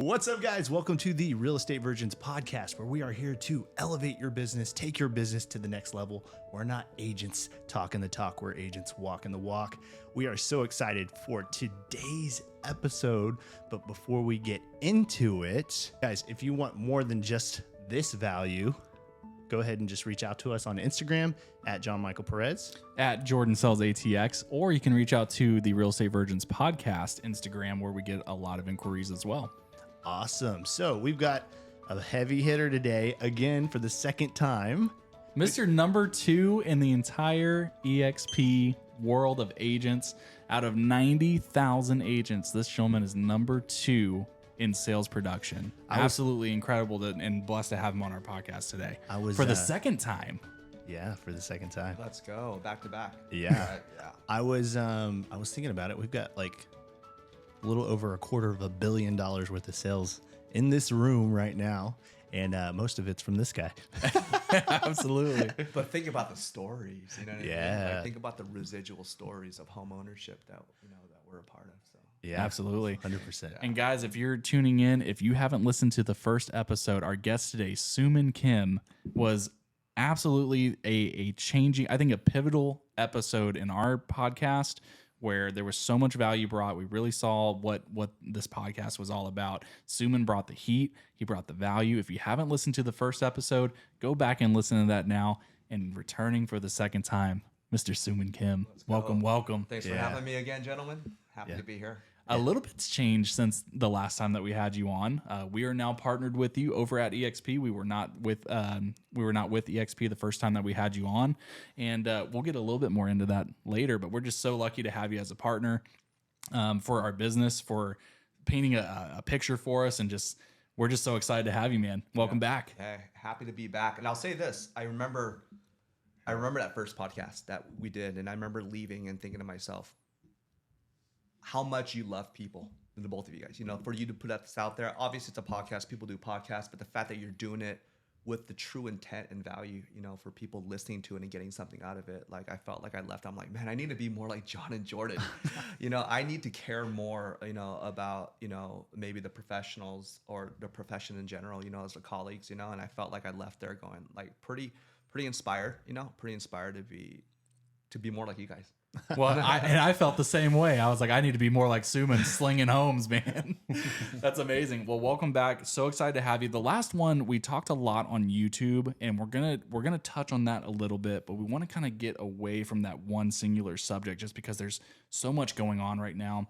What's up, guys? Welcome to the Real Estate Virgins podcast, where we are here to elevate your business, take your business to the next level. We're not agents talking the talk, we're agents walking the walk. We are so excited for today's episode, but before we get into it, guys, if you want more than just this value, go ahead and just reach out to us on Instagram at John Michael Perez, at Jordan Sells ATX, or you can reach out to the Real Estate Virgins podcast Instagram, where we get a lot of inquiries as well. Awesome. So we've got a heavy hitter today, again, for the second time. Mr. Number 2 in the entire EXP world of agents. Out of 90,000 agents, this gentleman is number 2 in sales production. Absolutely incredible and blessed to have him on our podcast today. For the second time. Yeah, for the second time. Let's go back to back. Yeah. I was thinking about it. We've got like a little over $250 million worth of sales in this room right now, and most of it's from this guy. Absolutely. But think about the stories, you know what I mean? Like, think about the residual stories of home ownership that we're a part of. So yeah, absolutely. 100%. And guys, if you're tuning in, if you haven't listened to the first episode, our guest today, Soomin Kim, was absolutely a changing, I think a pivotal episode in our podcast, where there was so much value brought. We really saw what this podcast was all about. Soomin brought the heat. He brought the value. If you haven't listened to the first episode, go back and listen to that now. And returning for the second time, Mr. Soomin Kim. Welcome. Thanks for having me again, gentlemen. Happy to be here. A little bit's changed since the last time that we had you on. We are now partnered with you over at EXP. We were not with EXP the first time that we had you on, and we'll get a little bit more into that later. But we're just so lucky to have you as a partner for our business, for painting a picture for us, and we're just so excited to have you, man. Welcome back. Hey, happy to be back. And I'll say this: I remember that first podcast that we did, and I remember leaving and thinking to myself, how much you love people, the both of you guys, for you to put this out there. Obviously it's a podcast, people do podcasts, but the fact that you're doing it with the true intent and value, for people listening to it and getting something out of it. Like, I felt like I left, I'm like, man, I need to be more like John and Jordan. I need to care more, about, maybe the professionals or the profession in general, as the colleagues, and I felt like I left there going like pretty inspired, to be more like you guys. Well, I felt the same way. I was like, I need to be more like Soomin, slinging homes, man. That's amazing. Well, welcome back. So excited to have you. The last one, we talked a lot on YouTube, and we're gonna touch on that a little bit, but we want to kind of get away from that one singular subject, just because there's so much going on right now.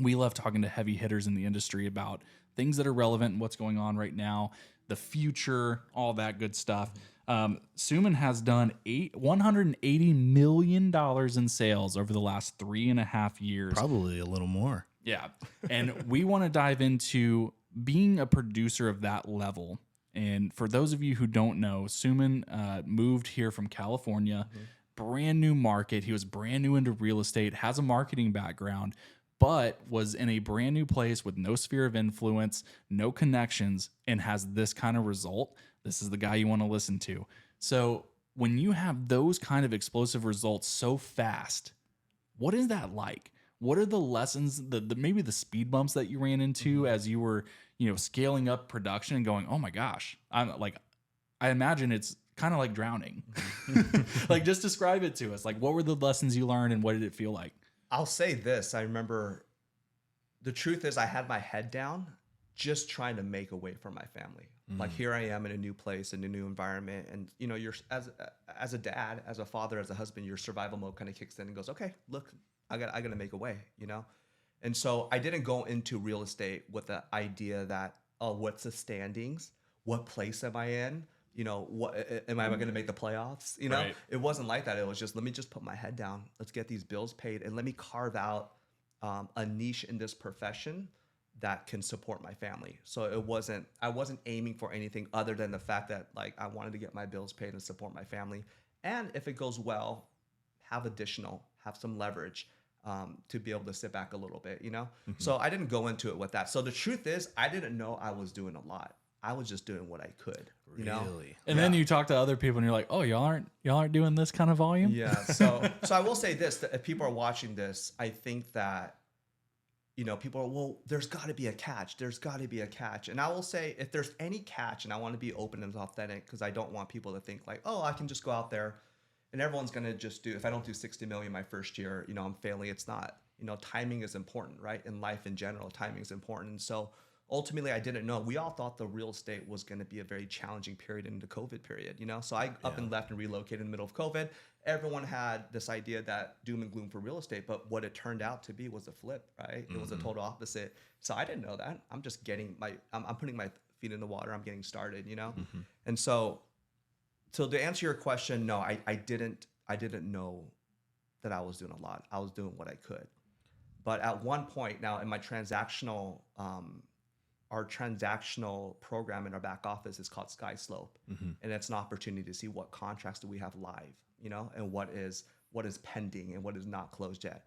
We love talking to heavy hitters in the industry about things that are relevant and what's going on right now, the future, all that good stuff. Soomin has done $180 million in sales over the last 3.5 years. Probably a little more. Yeah. And we want to dive into being a producer of that level. And for those of you who don't know, Soomin moved here from California, brand new market. He was brand new into real estate, has a marketing background, but was in a brand new place with no sphere of influence, no connections, and has this kind of result. This is the guy you want to listen to. So when you have those kind of explosive results so fast, what is that like? What are the lessons, maybe the speed bumps that you ran into as you were, scaling up production and going, oh my gosh, I imagine it's kind of like drowning. Like, just describe it to us. Like, what were the lessons you learned and what did it feel like? I'll say this. I remember, the truth is I had my head down just trying to make a way for my family. Like, here I am in a new place, in a new environment. And, you're as a dad, as a father, as a husband, your survival mode kind of kicks in and goes, okay, look, I got to make a way, And so I didn't go into real estate with the idea that, oh, what's the standings? What place am I in? What am I going to make the playoffs? Right. It wasn't like that. It was just, let me just put my head down. Let's get these bills paid, and let me carve out a niche in this profession that can support my family. So I wasn't aiming for anything other than the fact that, like, I wanted to get my bills paid and support my family. And if it goes well, have some leverage to be able to sit back a little bit, So I didn't go into it with that. So the truth is, I didn't know I was doing a lot. I was just doing what I could, Really? And then you talk to other people and you're like, oh, y'all aren't doing this kind of volume? Yeah. So I will say this, that if people are watching this, I think that people are, well, there's got to be a catch. There's got to be a catch. And I will say, if there's any catch, and I want to be open and authentic, because I don't want people to think like, oh, I can just go out there and everyone's going to just do, if I don't do 60 million my first year, I'm failing. It's not, timing is important, right? In life in general, timing is important. And so ultimately I didn't know. We all thought the real estate was going to be a very challenging period in the COVID period, So I up and left and relocated in the middle of COVID. Everyone had this idea that doom and gloom for real estate, but what it turned out to be was a flip, right? It was a total opposite. So I didn't know that. I'm just getting I'm putting my feet in the water. I'm getting started, And so to answer your question, no, I didn't know that I was doing a lot. I was doing what I could. But at one point now in my our transactional program in our back office is called Sky Slope. And it's an opportunity to see what contracts do we have live, and what is pending and what is not closed yet.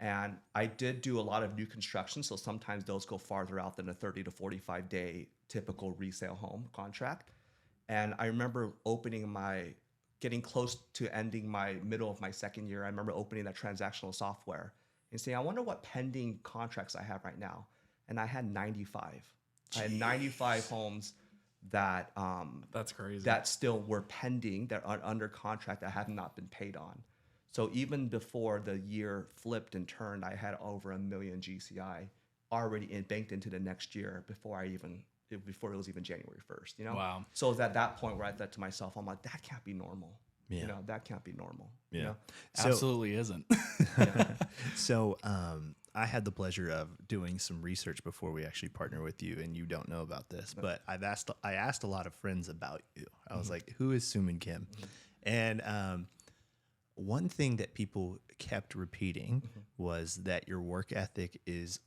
And I did do a lot of new construction. So sometimes those go farther out than a 30 to 45 day typical resale home contract. And I remember getting close to ending my middle of my second year. I remember opening that transactional software and saying, I wonder what pending contracts I have right now. And I had 95. Jeez. I had 95 homes that that's crazy. That still were pending, that are under contract, that have not been paid on. So even before the year flipped and turned, I had over 1 million GCI already banked into the next year before it was even January 1st. Wow. So it was at that point where I thought to myself, I'm like, that can't be normal. Yeah. That can't be normal. Yeah. Absolutely isn't. So I had the pleasure of doing some research before we actually partner with you, and you don't know about this, but I asked a lot of friends about you. I was like, who is Soomin Kim? And one thing that people kept repeating was that your work ethic is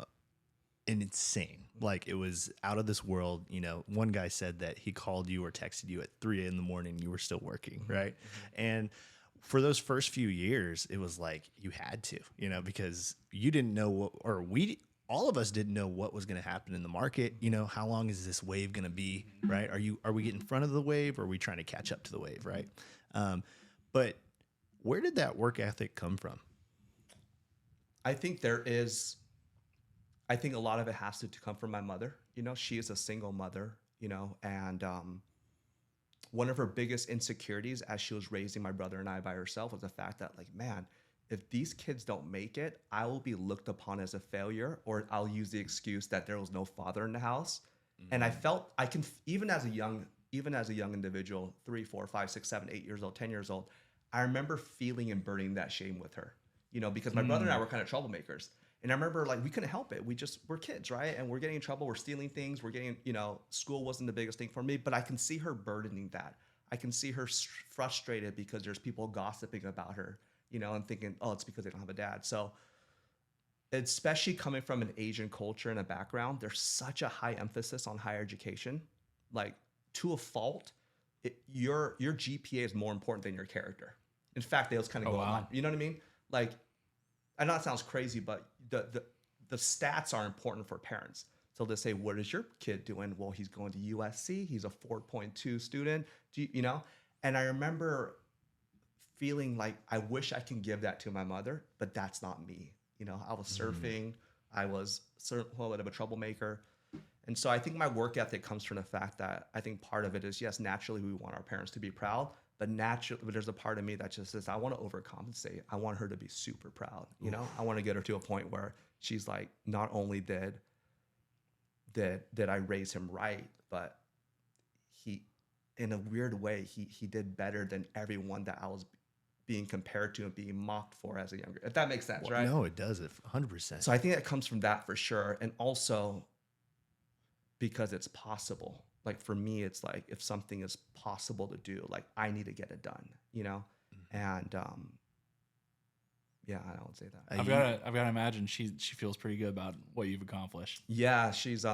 insane. Like, it was out of this world. One guy said that he called you or texted you at 3 a.m. you were still working, right? And for those first few years, it was like you had to, because you didn't know all of us didn't know what was going to happen in the market. How long is this wave going to be, right? Are we getting in front of the wave, or are we trying to catch up to the wave, right? But where did that work ethic come from? I think a lot of it has to come from my mother. She is a single mother, and one of her biggest insecurities as she was raising my brother and I by herself was the fact that, like, man, if these kids don't make it, I will be looked upon as a failure, or I'll use the excuse that there was no father in the house. And I felt even as a young individual, 3, 4, 5, 6, 7, 8 years old, 10 years old, I remember feeling and burning that shame with her, because my brother and I were kind of troublemakers. And I remember, like, we couldn't help it. We're kids, right? And we're getting in trouble. We're stealing things. We're getting, school wasn't the biggest thing for me, but I can see her burdening that. I can see her frustrated because there's people gossiping about her, and thinking, oh, it's because they don't have a dad. So especially coming from an Asian culture and a background, there's such a high emphasis on higher education, like, to a fault. Your GPA is more important than your character. In fact, they always kind of go on. You know what I mean? Like, I know that sounds crazy, but the stats are important for parents. So they say, what is your kid doing? Well, he's going to USC. He's a 4.2 student, And I remember feeling like I wish I can give that to my mother, but that's not me. I was surfing. I was a bit of a troublemaker. And so I think my work ethic comes from the fact that I think part of it is, yes, naturally we want our parents to be proud, but there's a part of me that just says, I want to overcompensate. I want her to be super proud. I want to get her to a point where she's like, not only did I raise him right, but he, in a weird way, he did better than everyone that I was being compared to and being mocked for as a younger, if that makes sense, right? No, it does. It 100%. So I think that comes from that for sure. And also because it's possible. Like, for me, it's like, if something is possible to do, like, I need to get it done, And yeah, I would say that. I've got to imagine she feels pretty good about what you've accomplished. Yeah, she's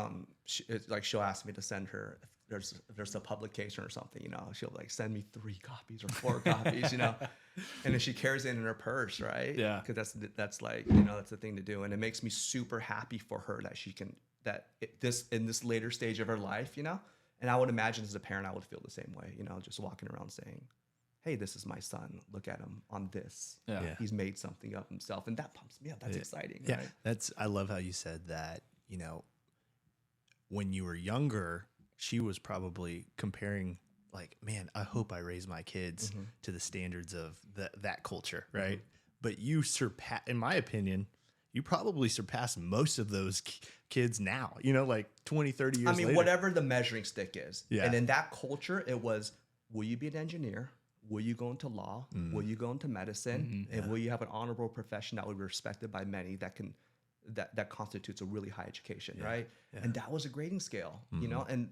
she'll ask me to send her, if there's a publication or something, she'll like send me 3 copies or 4 copies, and then she carries it in her purse, right? Yeah, because that's like, that's the thing to do, and it makes me super happy for her that she can in this later stage of her life, And I would imagine as a parent, I would feel the same way, just walking around saying, hey, this is my son. Look at him on this. Yeah. Yeah. He's made something of himself. And that pumps me up. That's exciting. Yeah, Right? I love how you said that, when you were younger, she was probably comparing like, man, I hope I raise my kids to the standards of that culture, right? But you in my opinion, you probably surpassed most of those kids now, like 20, 30 years I mean, later. whatever the measuring stick is. Yeah. And in that culture, it was, will you be an engineer? Will you go into law? Will you go into medicine? And will you have an honorable profession that will be respected by many that constitutes a really high education, right? Yeah. And that was a grading scale, and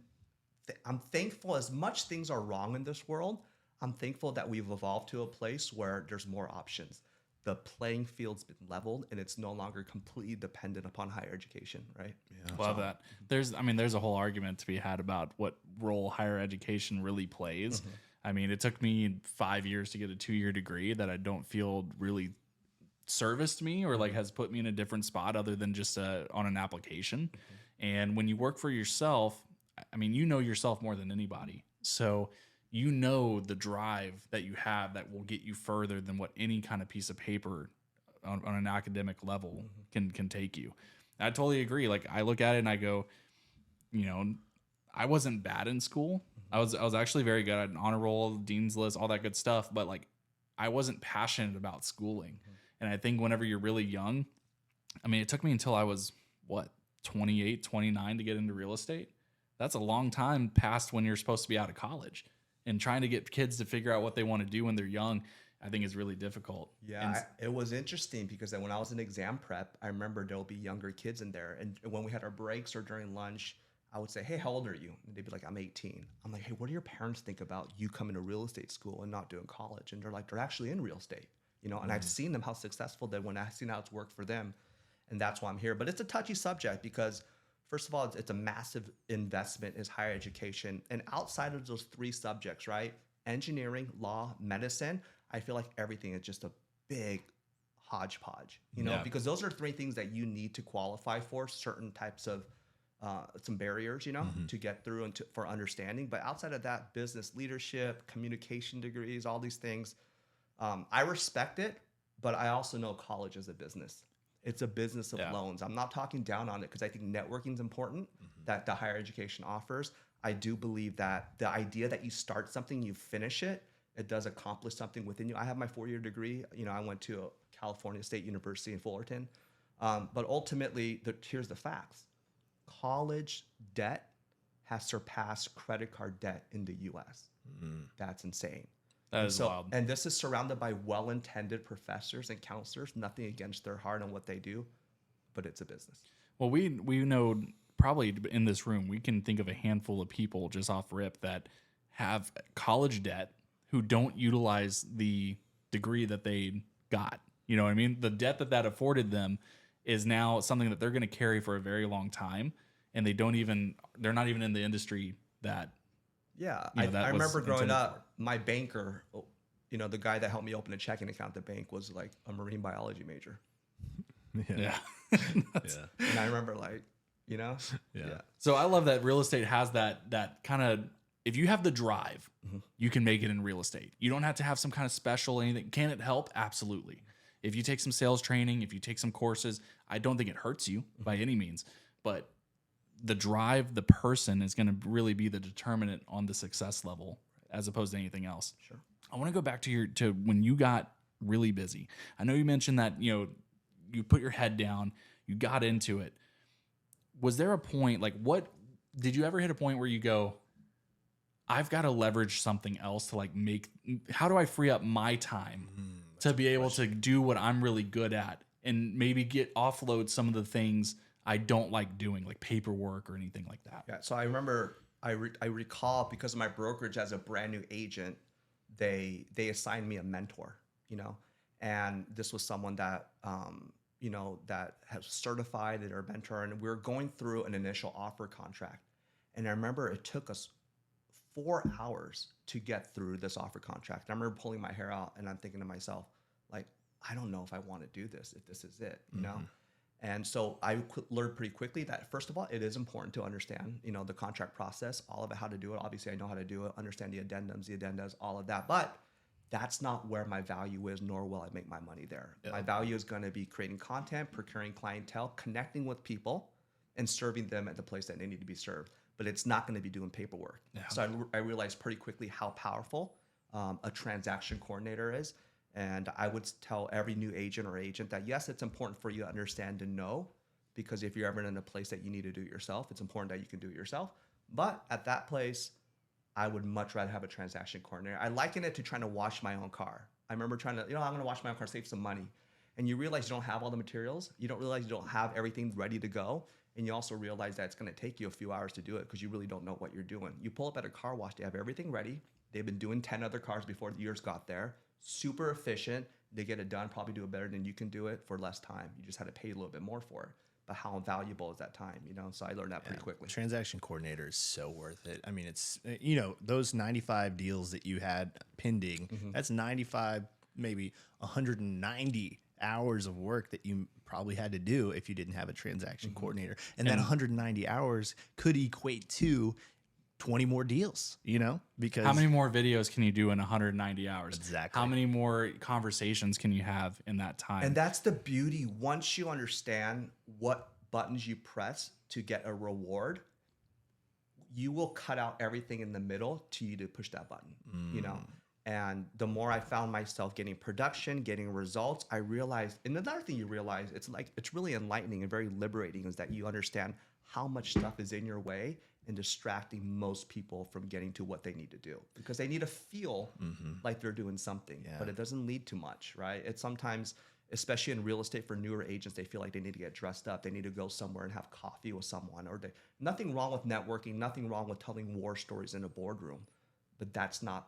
I'm thankful, as much things are wrong in this world, I'm thankful that we've evolved to a place where there's more options. The playing field's been leveled and it's no longer completely dependent upon higher education, right? Love that. There's a whole argument to be had about what role higher education really plays. I mean, it took me 5 years to get a 2-year degree that I don't feel really serviced me or like has put me in a different spot other than just on an application. And when you work for yourself, I mean, you know yourself more than anybody. So you know the drive that you have that will get you further than what any kind of piece of paper on an academic level can take you. I totally agree. Like I look at it and I go, I wasn't bad in school. I was actually very good at an honor roll, dean's list, all that good stuff. But like I wasn't passionate about schooling. And I think whenever you're really young, I mean, it took me until I was 28, 29 to get into real estate. That's a long time past when you're supposed to be out of college, and trying to get kids to figure out what they want to do when they're young, I think is really difficult. Yeah, it was interesting because then when I was in exam prep, I remember there'll be younger kids in there. And when we had our breaks or during lunch, I would say, hey, how old are you? And they'd be like, I'm 18. I'm like, hey, what do your parents think about you coming to real estate school and not doing college? And they're like, they're actually in real estate, and I've seen them how successful they're when I've seen how it's worked for them. And that's why I'm here. But it's a touchy subject because first of all, it's a massive investment is higher education. And outside of those 3 subjects, right? Engineering, law, medicine, I feel like everything is just a big hodgepodge, because those are 3 things that you need to qualify for certain types of some barriers, to get through and for understanding. But outside of that, business leadership, communication degrees, all these things, I respect it, but I also know college is a business. It's a business of loans. I'm not talking down on it because I think networking is important that the higher education offers. I do believe that the idea that you start something, you finish it, it does accomplish something within you. I have my 4-year degree. I went to California State University in Fullerton. But ultimately, here's the facts. College debt has surpassed credit card debt in the U.S. That's insane. That is wild. And this is surrounded by well-intended professors and counselors, nothing against their heart and what they do, but it's a business. Well, we know probably in this room, we can think of a handful of people just off rip that have college debt who don't utilize the degree that they got. You know what I mean? The debt that afforded them is now something that they're going to carry for a very long time. And they're not even in the industry that. Yeah, I remember growing up, my banker, the guy that helped me open a checking account at the bank was like a marine biology major. Yeah. And I remember Yeah. So I love that real estate has that kind of, if you have the drive, you can make it in real estate. You don't have to have some kind of special anything. Can it help? Absolutely. If you take some sales training, if you take some courses, I don't think it hurts you by any means, but the drive, the person is going to really be the determinant on the success level as opposed to anything else. Sure. I want to go back to when you got really busy. I know you mentioned that, you put your head down, you got into it. Was there a point, did you ever hit a point where you go, I've got to leverage something else to how do I free up my time to be able to do what I'm really good at and maybe offload some of the things I don't like doing, like paperwork or anything like that? Yeah. So I remember, I recall because of my brokerage as a brand new agent, they assigned me a mentor, and this was someone that, that has certified as our mentor, and we were going through an initial offer contract. And I remember it took us 4 hours to get through this offer contract. I remember pulling my hair out and I'm thinking to myself, I don't know if I want to do this, if this is it, And so I learned pretty quickly that, first of all, it is important to understand, the contract process, all of it, how to do it. Obviously, I know how to do it, understand the addendums, all of that. But that's not where my value is, nor will I make my money there. My value is going to be creating content, procuring clientele, connecting with people, and serving them at the place that they need to be served. But it's not going to be doing paperwork. So I realized pretty quickly how powerful a transaction coordinator is. And I would tell every new agent or agent that, yes, it's important for you to understand and know, because if you're ever in a place that you need to do it yourself, it's important that you can do it yourself. But at that place, I would much rather have a transaction coordinator. I liken it to trying to wash my own car. I remember trying to, I'm going to wash my own car, save some money. And you realize you don't have all the materials. You don't realize you don't have everything ready to go. And you also realize that it's going to take you a few hours to do it because you really don't know what you're doing. You pull up at a car wash, they have everything ready. They've been doing 10 other cars before yours got there. Super efficient. They get it done, probably do it better than you can do it for less time. You just had to pay a little bit more for it. But how valuable is that time, So I learned that pretty quickly. Transaction coordinator is so worth it. I mean, it's, those 95 deals that you had pending, that's 95, maybe 190 hours of work that you probably had to do if you didn't have a transaction coordinator. And that 190 hours could equate to 20 more deals, because how many more videos can you do in 190 hours? Exactly. How many more conversations can you have in that time? And that's the beauty. Once you understand what buttons you press to get a reward, you will cut out everything in the middle to you to push that button, And the more I found myself getting production, getting results, I realized, and another thing you realize, it's really enlightening and very liberating, is that you understand how much stuff is in your way and distracting most people from getting to what they need to do, because they need to feel like they're doing something, but it doesn't lead to much, right? It's sometimes, especially in real estate for newer agents, they feel like they need to get dressed up. They need to go somewhere and have coffee with someone, nothing wrong with networking, nothing wrong with telling war stories in a boardroom, but that's not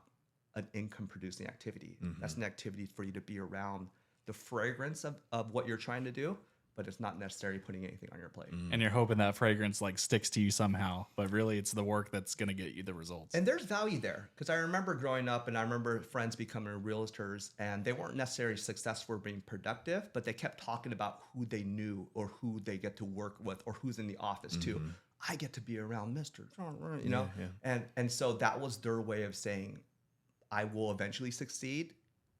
an income producing activity. That's an activity for you to be around the fragrance of what you're trying to do, but it's not necessarily putting anything on your plate. And you're hoping that fragrance sticks to you somehow, but really it's the work that's going to get you the results. And there's value there, because I remember growing up and I remember friends becoming realtors, and they weren't necessarily successful or being productive, but they kept talking about who they knew or who they get to work with or who's in the office too. I get to be around Mr. And so that was their way of saying, I will eventually succeed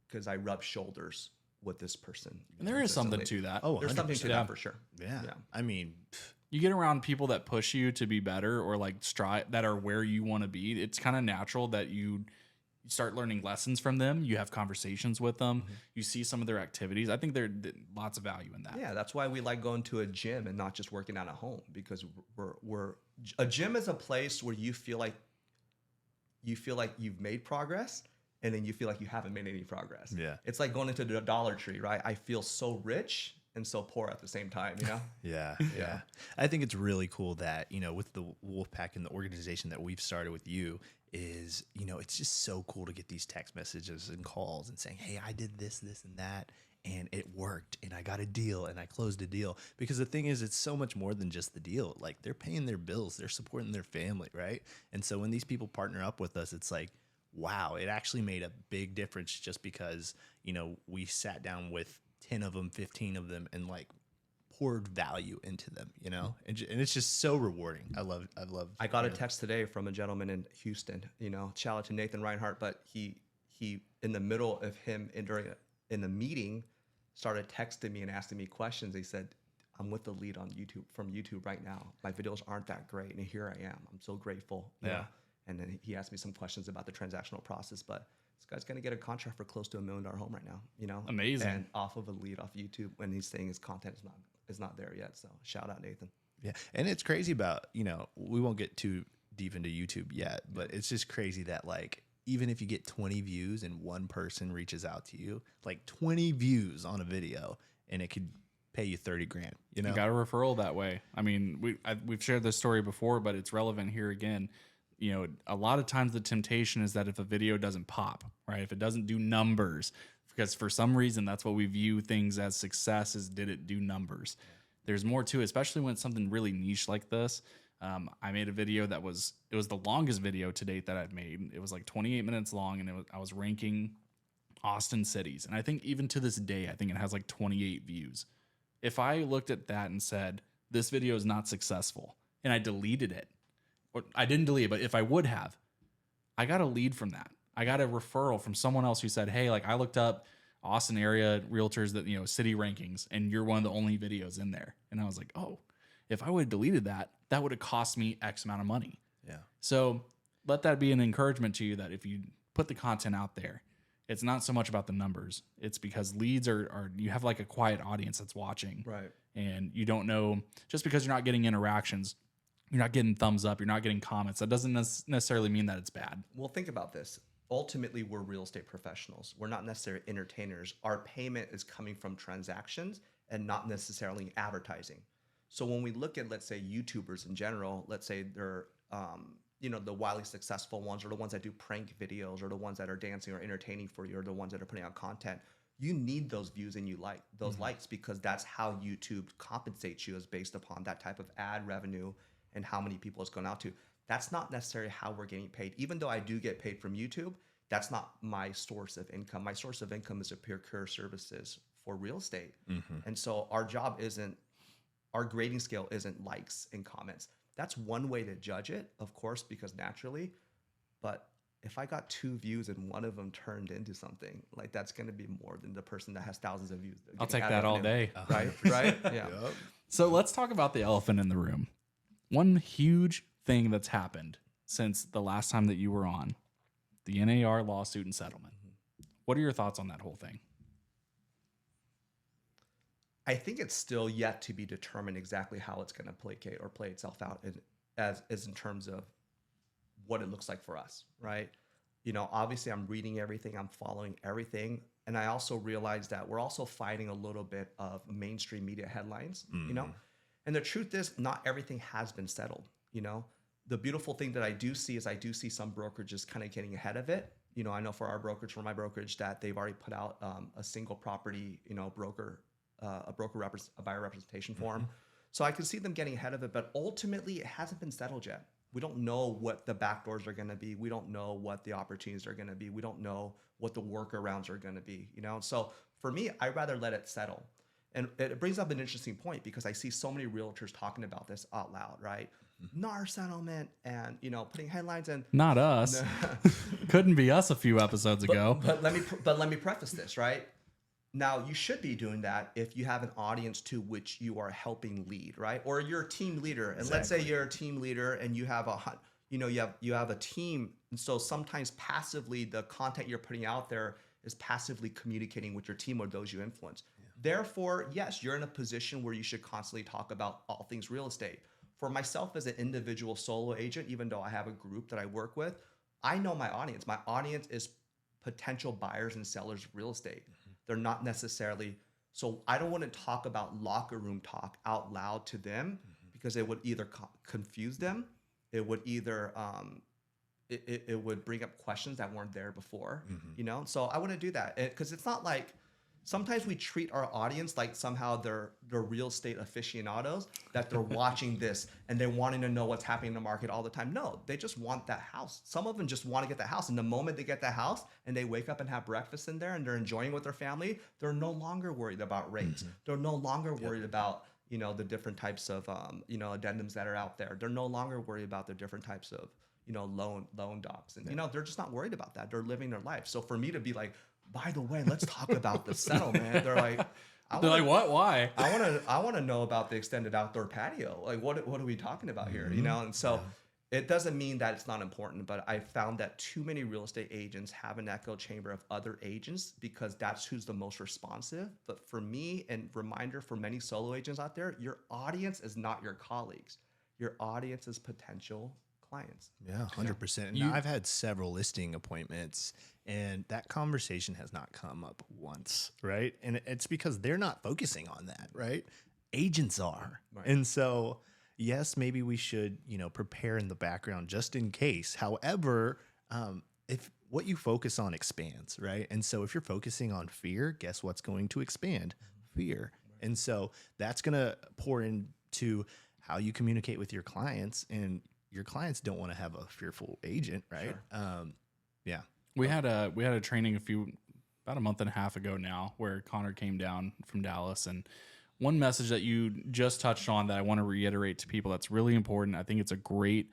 because I rub shoulders with this person. And there is something to that. Oh, there's something to that for sure. Yeah. I mean, you get around people that push you to be better, or strive, that are where you want to be. It's kind of natural that you start learning lessons from them. You have conversations with them. You see some of their activities. I think there's lots of value in that. Yeah, that's why we like going to a gym and not just working out at home, because a gym is a place where you feel like you've made progress, and then you feel like you haven't made any progress. Yeah. It's like going into the Dollar Tree, right? I feel so rich and so poor at the same time, Yeah. I think it's really cool that, with the Wolfpack and the organization that we've started with you is, it's just so cool to get these text messages and calls and saying, hey, I did this, and that, and it worked, and I got a deal, and I closed a deal. Because the thing is, it's so much more than just the deal. Like, they're paying their bills, they're supporting their family, right? And so when these people partner up with us, it's like, wow, it actually made a big difference, just because, we sat down with 10 of them, 15 of them, and poured value into them, and it's just so rewarding. I got a text today from a gentleman in Houston, shout out to Nathan Reinhart, but he in the middle of him in the meeting started texting me and asking me questions. He said, I'm with the lead on YouTube from YouTube right now. My videos aren't that great, and here I am. I'm so grateful. Yeah. And then he asked me some questions about the transactional process, but this guy's going to get a contract for close to $1 million home right now, Amazing. And off of a lead off YouTube, when he's saying his content is not there yet. So shout out, Nathan. Yeah. And it's crazy about, we won't get too deep into YouTube yet, but it's just crazy that even if you get 20 views and one person reaches out to you, 20 views on a video, and it could pay you 30 grand, You got a referral that way. I mean, we've shared this story before, but it's relevant here again. A lot of times the temptation is that if a video doesn't pop, right? If it doesn't do numbers, because for some reason that's what we view things as success, is did it do numbers? There's more to it, especially when it's something really niche like this. I made a video it was the longest video to date that I've made. It was 28 minutes long, and I was ranking Austin cities. And I think even to this day, I think it has 28 views. If I looked at that and said, this video is not successful, and I deleted it, or I didn't delete it, but if I would have, I got a lead from that. I got a referral from someone else who said, hey, like I looked up Austin area realtors that, city rankings, and you're one of the only videos in there. And I was like, oh, if I would have deleted that, that would have cost me X amount of money. Yeah. So let that be an encouragement to you that if you put the content out there, it's not so much about the numbers. It's because leads are you have like a quiet audience that's watching. Right. And you don't know, just because you're not getting interactions, you're not getting thumbs up, you're not getting comments, that doesn't necessarily mean that it's bad. Well, think about this. Ultimately, we're real estate professionals. We're not necessarily entertainers. Our payment is coming from transactions and not necessarily advertising. So when we look at, let's say, YouTubers in general, let's say they're, the wildly successful ones, or the ones that do prank videos, or the ones that are dancing or entertaining for you, or the ones that are putting out content. You need those views and you like those likes, because that's how YouTube compensates you, is based upon that type of ad revenue and how many people it's going out to. That's not necessarily how we're getting paid. Even though I do get paid from YouTube, that's not my source of income. My source of income is to procure services for real estate. And so our job isn't, our grading scale isn't likes and comments. That's one way to judge it, of course, because naturally, but if I got 2 views and one of them turned into something, like that's going to be more than the person that has thousands of views. I'll take that all day. Right? Right? Yeah. Yep. So let's talk about the elephant in the room. One huge thing that's happened since the last time that you were on, the NAR lawsuit and settlement. What are your thoughts on that whole thing? I think it's still yet to be determined exactly how it's going to placate or play itself out as in terms of what it looks like for us, right? Obviously I'm reading everything, I'm following everything. And I also realize that we're also fighting a little bit of mainstream media headlines, And the truth is, not everything has been settled, The beautiful thing that I do see is I do see some brokerages kind of getting ahead of it. I know for our brokerage, for my brokerage, that they've already put out a single property, a buyer representation form. So I can see them getting ahead of it, but ultimately it hasn't been settled yet. We don't know what the backdoors are going to be. We don't know what the opportunities are going to be. We don't know what the workarounds are going to be, So for me, I'd rather let it settle. And it brings up an interesting point, because I see so many realtors talking about this out loud, right? NAR settlement and, putting headlines and not us. Couldn't be us a few episodes ago. But let me preface this, right? Now, you should be doing that if you have an audience to which you are helping lead, right? Or you're a team leader, and let's say you're a team leader and you have you have a team, and so sometimes passively the content you're putting out there is passively communicating with your team or those you influence. Therefore, yes, you're in a position where you should constantly talk about all things real estate. For myself as an individual solo agent, even though I have a group that I work with, I know my audience. My audience is potential buyers and sellers of real estate. They're not necessarily, so I don't want to talk about locker room talk out loud to them, because it would either confuse them, it would either, it would bring up questions that weren't there before, So I wouldn't do that, because it's not like, sometimes we treat our audience like somehow they're real estate aficionados, that they're watching this and they're wanting to know what's happening in the market all the time. No, they just want that house. Some of them just want to get that house. And the moment they get that house and they wake up and have breakfast in there and they're enjoying with their family, they're no longer worried about rates. They're no longer worried about, the different types of, addendums that are out there. They're no longer worried about the different types of, loan docs. And, they're just not worried about that. They're living their life. So for me to be like, by the way, let's talk about the settlement. They're like, what? Why? I want to know about the extended outdoor patio. Like, what are we talking about here? And so it doesn't mean that it's not important, but I found that too many real estate agents have an echo chamber of other agents, because that's who's the most responsive. But for me, and reminder for many solo agents out there, your audience is not your colleagues. Your audience is potential clients. Yeah, 100%. And I've had several listing appointments, and that conversation has not come up once, right? And it's because they're not focusing on that, right? Agents are. Right. And so, yes, maybe we should, prepare in the background just in case. However, if what you focus on expands, right? And so if you're focusing on fear, guess what's going to expand? Fear. Right. And so that's going to pour into how you communicate with your clients, and your clients don't want to have a fearful agent, right? Sure. Yeah. We had a training about a month and a half ago now, where Connor came down from Dallas, and one message that you just touched on that I want to reiterate to people that's really important. I think it's a great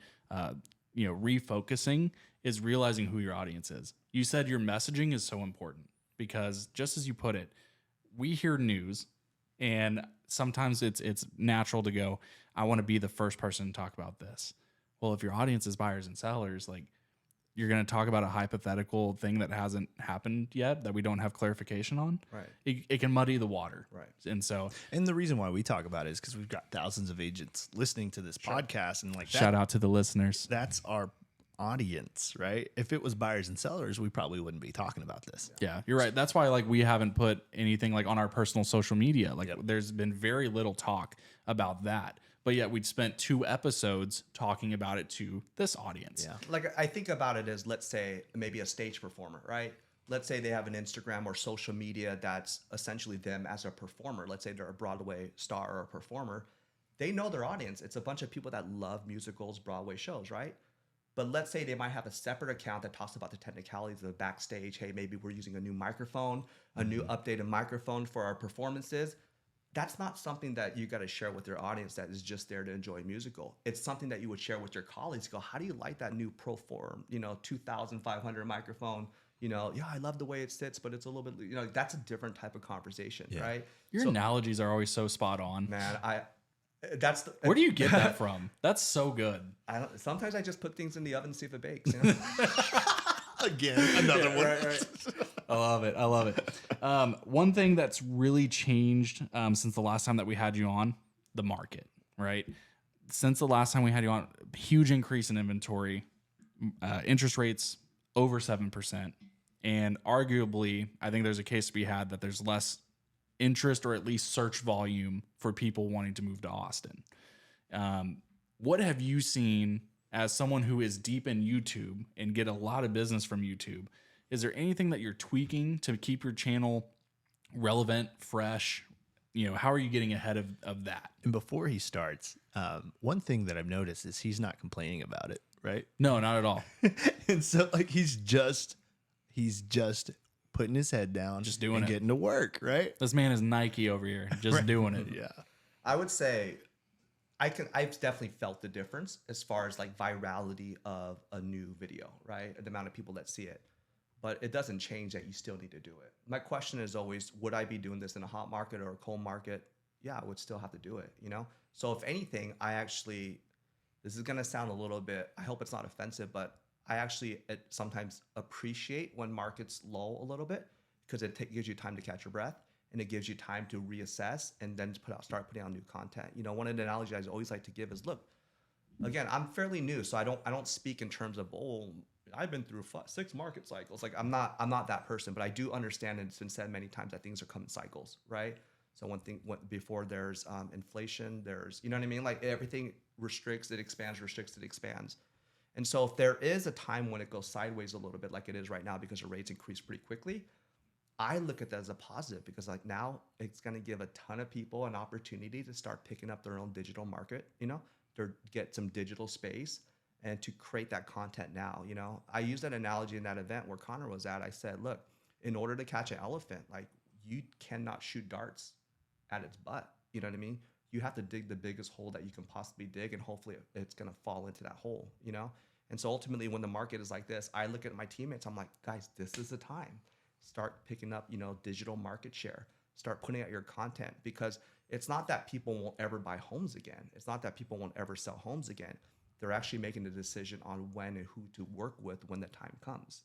refocusing is realizing who your audience is. You said your messaging is so important because just as you put it, we hear news and sometimes it's natural to go, I want to be the first person to talk about this. Well, if your audience is buyers and sellers, like you're going to talk about a hypothetical thing that hasn't happened yet that we don't have clarification on. Right. It can muddy the water. Right. And the reason why we talk about it is because we've got thousands of agents listening to this podcast, and like shout out to the listeners. That's our audience, right? If it was buyers and sellers, we probably wouldn't be talking about this. Yeah, you're right. That's why like we haven't put anything like on our personal social media. Like there's been very little talk about that. But yet we'd spent 2 episodes talking about it to this audience. Yeah. Like I think about it as, let's say maybe a stage performer, right? Let's say they have an Instagram or social media that's essentially them as a performer. Let's say they're a Broadway star or a performer. They know their audience. It's a bunch of people that love musicals, Broadway shows, right? But let's say they might have a separate account that talks about the technicalities of the backstage. Hey, maybe we're using a new microphone, a new updated microphone for our performances. That's not something that you got to share with your audience that is just there to enjoy musical. It's something that you would share with your colleagues. Go, how do you like that new Proform, 2,500 microphone? Yeah, I love the way it sits, but it's a little bit, that's a different type of conversation, right? Your analogies are always so spot on. Man, where do you get that from? That's so good. Sometimes I just put things in the oven to see if it bakes. Again, another one. Right. I love it. One thing that's really changed since the last time that we had you on, the market, right? Since the last time we had you on, huge increase in inventory, interest rates over 7%. And arguably, I think there's a case to be had that there's less interest or at least search volume for people wanting to move to Austin. What have you seen as someone who is deep in YouTube and get a lot of business from YouTube? Is there anything that you're tweaking to keep your channel relevant, fresh? How are you getting ahead of that? And before he starts, one thing that I've noticed is he's not complaining about it, right? No, not at all. And so like he's just putting his head down, Just doing and it. getting to work, right? This man is Nike over here, just doing it. Yeah. I would say I've definitely felt the difference as far as like virality of a new video, right? The amount of people that see it. But it doesn't change that you still need to do it. My question is always, would I be doing this in a hot market or a cold market? Yeah, I would still have to do it, So if anything, this is going to sound a little bit, I hope it's not offensive, but I actually sometimes appreciate when markets lull a little bit because it gives you time to catch your breath. And it gives you time to reassess and then start putting out new content. One of the analogies I always like to give is, look, again, I'm fairly new, so I don't speak in terms of, I've been through 6 market cycles. Like I'm not that person, but I do understand, and it's been said many times that things are coming cycles, right? So before there's inflation, there's, you know what I mean? Like everything restricts, it expands, restricts, it expands. And so if there is a time when it goes sideways a little bit like it is right now because the rates increase pretty quickly, I look at that as a positive because like now it's going to give a ton of people an opportunity to start picking up their own digital market, to get some digital space and to create that content now, I used that analogy in that event where Connor was at. I said, look, in order to catch an elephant, like you cannot shoot darts at its butt. You know what I mean? You have to dig the biggest hole that you can possibly dig and hopefully it's going to fall into that hole, And so ultimately when the market is like this, I look at my teammates, I'm like, guys, this is the time. Start picking up, digital market share. Start putting out your content because it's not that people won't ever buy homes again. It's not that people won't ever sell homes again. They're actually making a decision on when and who to work with when the time comes,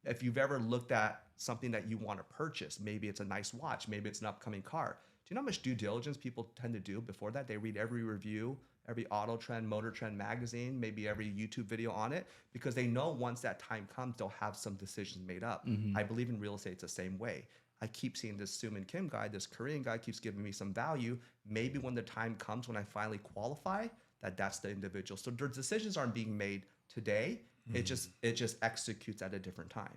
If you've ever looked at something that you want to purchase, maybe it's a nice watch, maybe it's an upcoming car. Do you know how much due diligence people tend to do before that? They read every review, every Auto Trend, Motor Trend magazine, maybe every YouTube video on it, because they know once that time comes, they'll have some decisions made up. I believe in real estate, it's the same way. I keep seeing this Soomin Kim guy, this Korean guy keeps giving me some value. Maybe when the time comes, when I finally qualify, that's the individual. So their decisions aren't being made today. It just executes at a different time,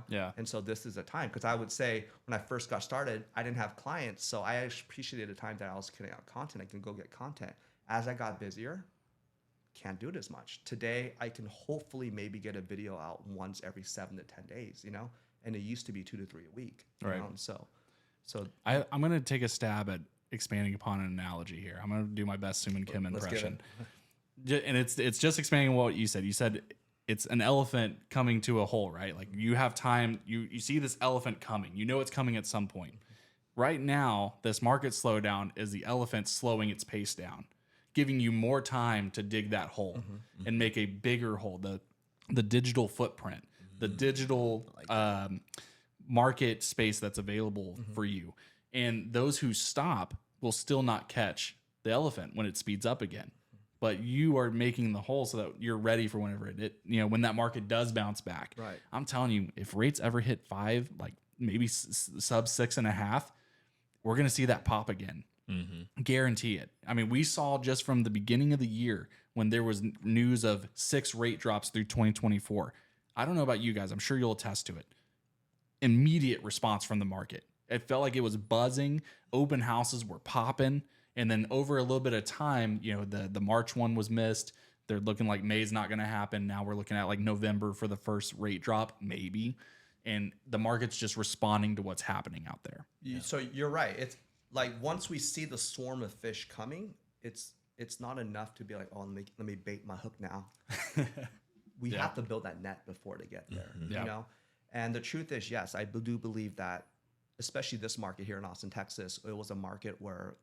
Yeah. And so this is a time, because I would say when I first got started, I didn't have clients. So I appreciated the time that I was putting out content. I can go get content. As I got busier, can't do it as much. Today, I can hopefully maybe get a video out once every 7 to 10 days, and it used to be 2 to 3 a week. Right. And so I'm going to take a stab at expanding upon an analogy here. I'm going to do my best Soomin Kim impression. And it's just expanding what you said. You said it's an elephant coming to a hole, right? Like you have time, you see this elephant coming. You know it's coming at some point. Right now, this market slowdown is the elephant slowing its pace down, giving you more time to dig that hole and make a bigger hole. The digital footprint, the digital market space that's available for you. And those who stop will still not catch the elephant when it speeds up again. But you are making the hole so that you're ready for whenever when that market does bounce back. Right. I'm telling you, if rates ever hit 5, like maybe sub 6.5, we're going to see that pop again. Guarantee it. I mean, we saw just from the beginning of the year when there was news of 6 rate drops through 2024. I don't know about you guys. I'm sure you'll attest to it. Immediate response from the market. It felt like it was buzzing. Open houses were popping. And then over a little bit of time, the March one was missed. They're looking like May's not going to happen. Now we're looking at like November for the first rate drop, maybe. And the market's just responding to what's happening out there. So you're right. It's like once we see the swarm of fish coming, it's not enough to be like, oh, let me bait my hook now. We have to build that net before to get there, you know? And the truth is, yes, I do believe that, especially this market here in Austin, Texas, it was a market where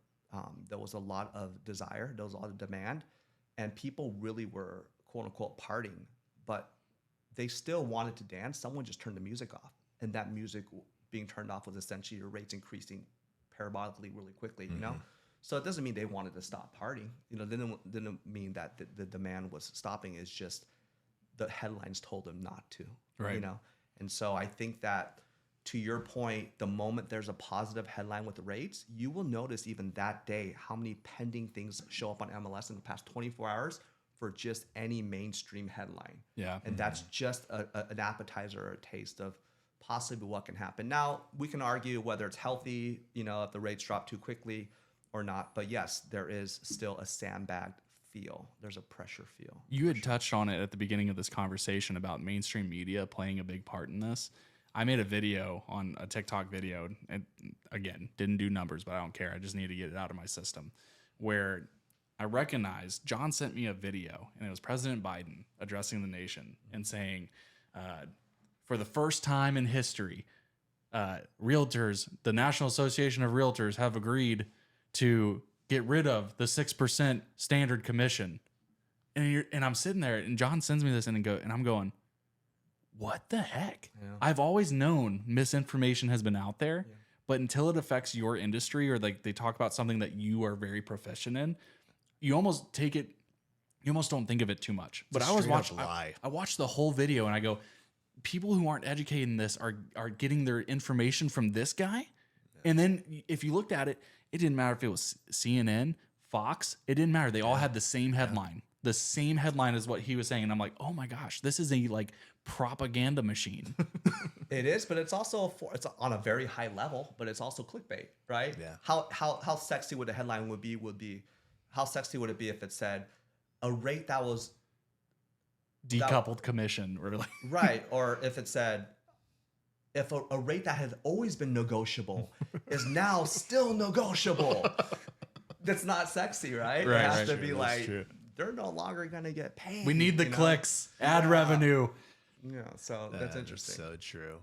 there was a lot of desire, there was a lot of demand, and people really were, quote unquote, partying, but they still wanted to dance. Someone just turned the music off, and that music being turned off was essentially your rates increasing parabolically really quickly, you know? So it doesn't mean they wanted to stop partying. Didn't mean that the demand was stopping. It's just the headlines told them not to, right? And so I think that, to your point, the moment there's a positive headline with the rates, you will notice even that day how many pending things show up on MLS in the past 24 hours for just any mainstream headline. Yeah. And that's just an appetizer or a taste of possibly what can happen. Now, we can argue whether it's healthy, if the rates drop too quickly or not. But yes, there is still a sandbagged feel. There's a pressure feel. You had touched on it at the beginning of this conversation about mainstream media playing a big part in this. I made a video on a TikTok video, and again, didn't do numbers, but I don't care. I just need to get it out of my system, where I recognized John sent me a video, and it was President Biden addressing the nation and saying, for the first time in history, realtors, the National Association of Realtors, have agreed to get rid of the 6% standard commission. And I'm sitting there, and John sends me this, and I'm going, what the heck? Yeah. I've always known misinformation has been out there, but until it affects your industry, or like they talk about something that you are very proficient in, you almost don't think of it too much. But I watched the whole video, and I go, people who aren't educated in this are getting their information from this guy. Yeah. And then if you looked at it, it didn't matter if it was CNN, Fox, it didn't matter. They all had the same headline. Yeah. The same headline as what he was saying. And I'm like, oh my gosh, this is a propaganda machine. It is, but it's also it's on a very high level, but it's also clickbait, right? Yeah. How sexy would a headline would be how sexy would it be if it said a rate that was decoupled commission, or like right, or if it said if a rate that has always been negotiable is now still negotiable. That's not sexy, right? It has to be like, they're no longer going to get paid. We need the clicks, ad revenue. Yeah, so that's interesting. So true.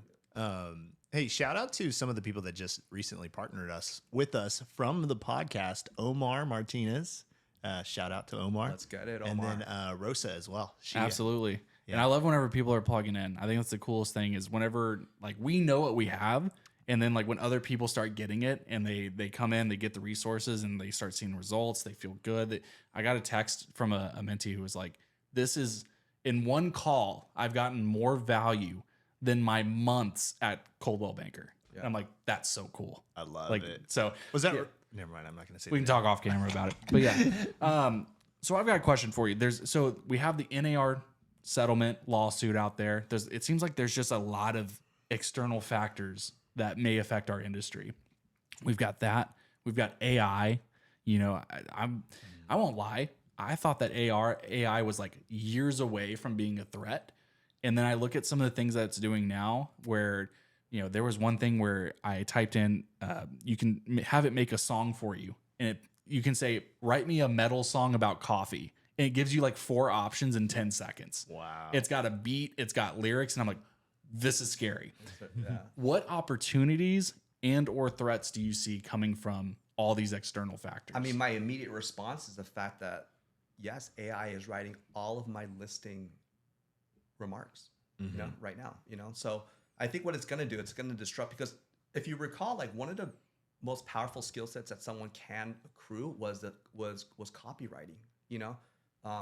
Hey, shout out to some of the people that just recently partnered with us from the podcast. Omar Martinez. Shout out to Omar. Let's get it, Omar. And then Rosa as well. Absolutely. Yeah. And I love whenever people are plugging in. I think that's the coolest thing is whenever we know what we have, and then when other people start getting it and they come in, they get the resources and they start seeing results, they feel good. I got a text from a mentee who was like, this is, in one call, I've gotten more value than my months at Coldwell Banker. Yeah. And I'm like, that's so cool. I love it. So was that? Never mind. I'm not going to say. We can talk off camera about it. But yeah. So I've got a question for you. So we have the NAR settlement lawsuit out there. It seems like there's just a lot of external factors that may affect our industry. We've got that. We've got AI. I won't lie. I thought that AI was years away from being a threat. And then I look at some of the things that it's doing now where, there was one thing where I typed in, you can have it make a song for you. And you can say, write me a metal song about coffee. and it gives you like 4 options in 10 seconds. Wow. It's got a beat, it's got lyrics, and I'm like, this is scary. Yeah. What opportunities and or threats do you see coming from all these external factors? I mean, my immediate response is the fact that yes, AI is writing all of my listing remarks, you know, right now, you know. So I think what it's going to do, it's going to disrupt, because if you recall, like one of the most powerful skill sets that someone can accrue was copywriting, you know,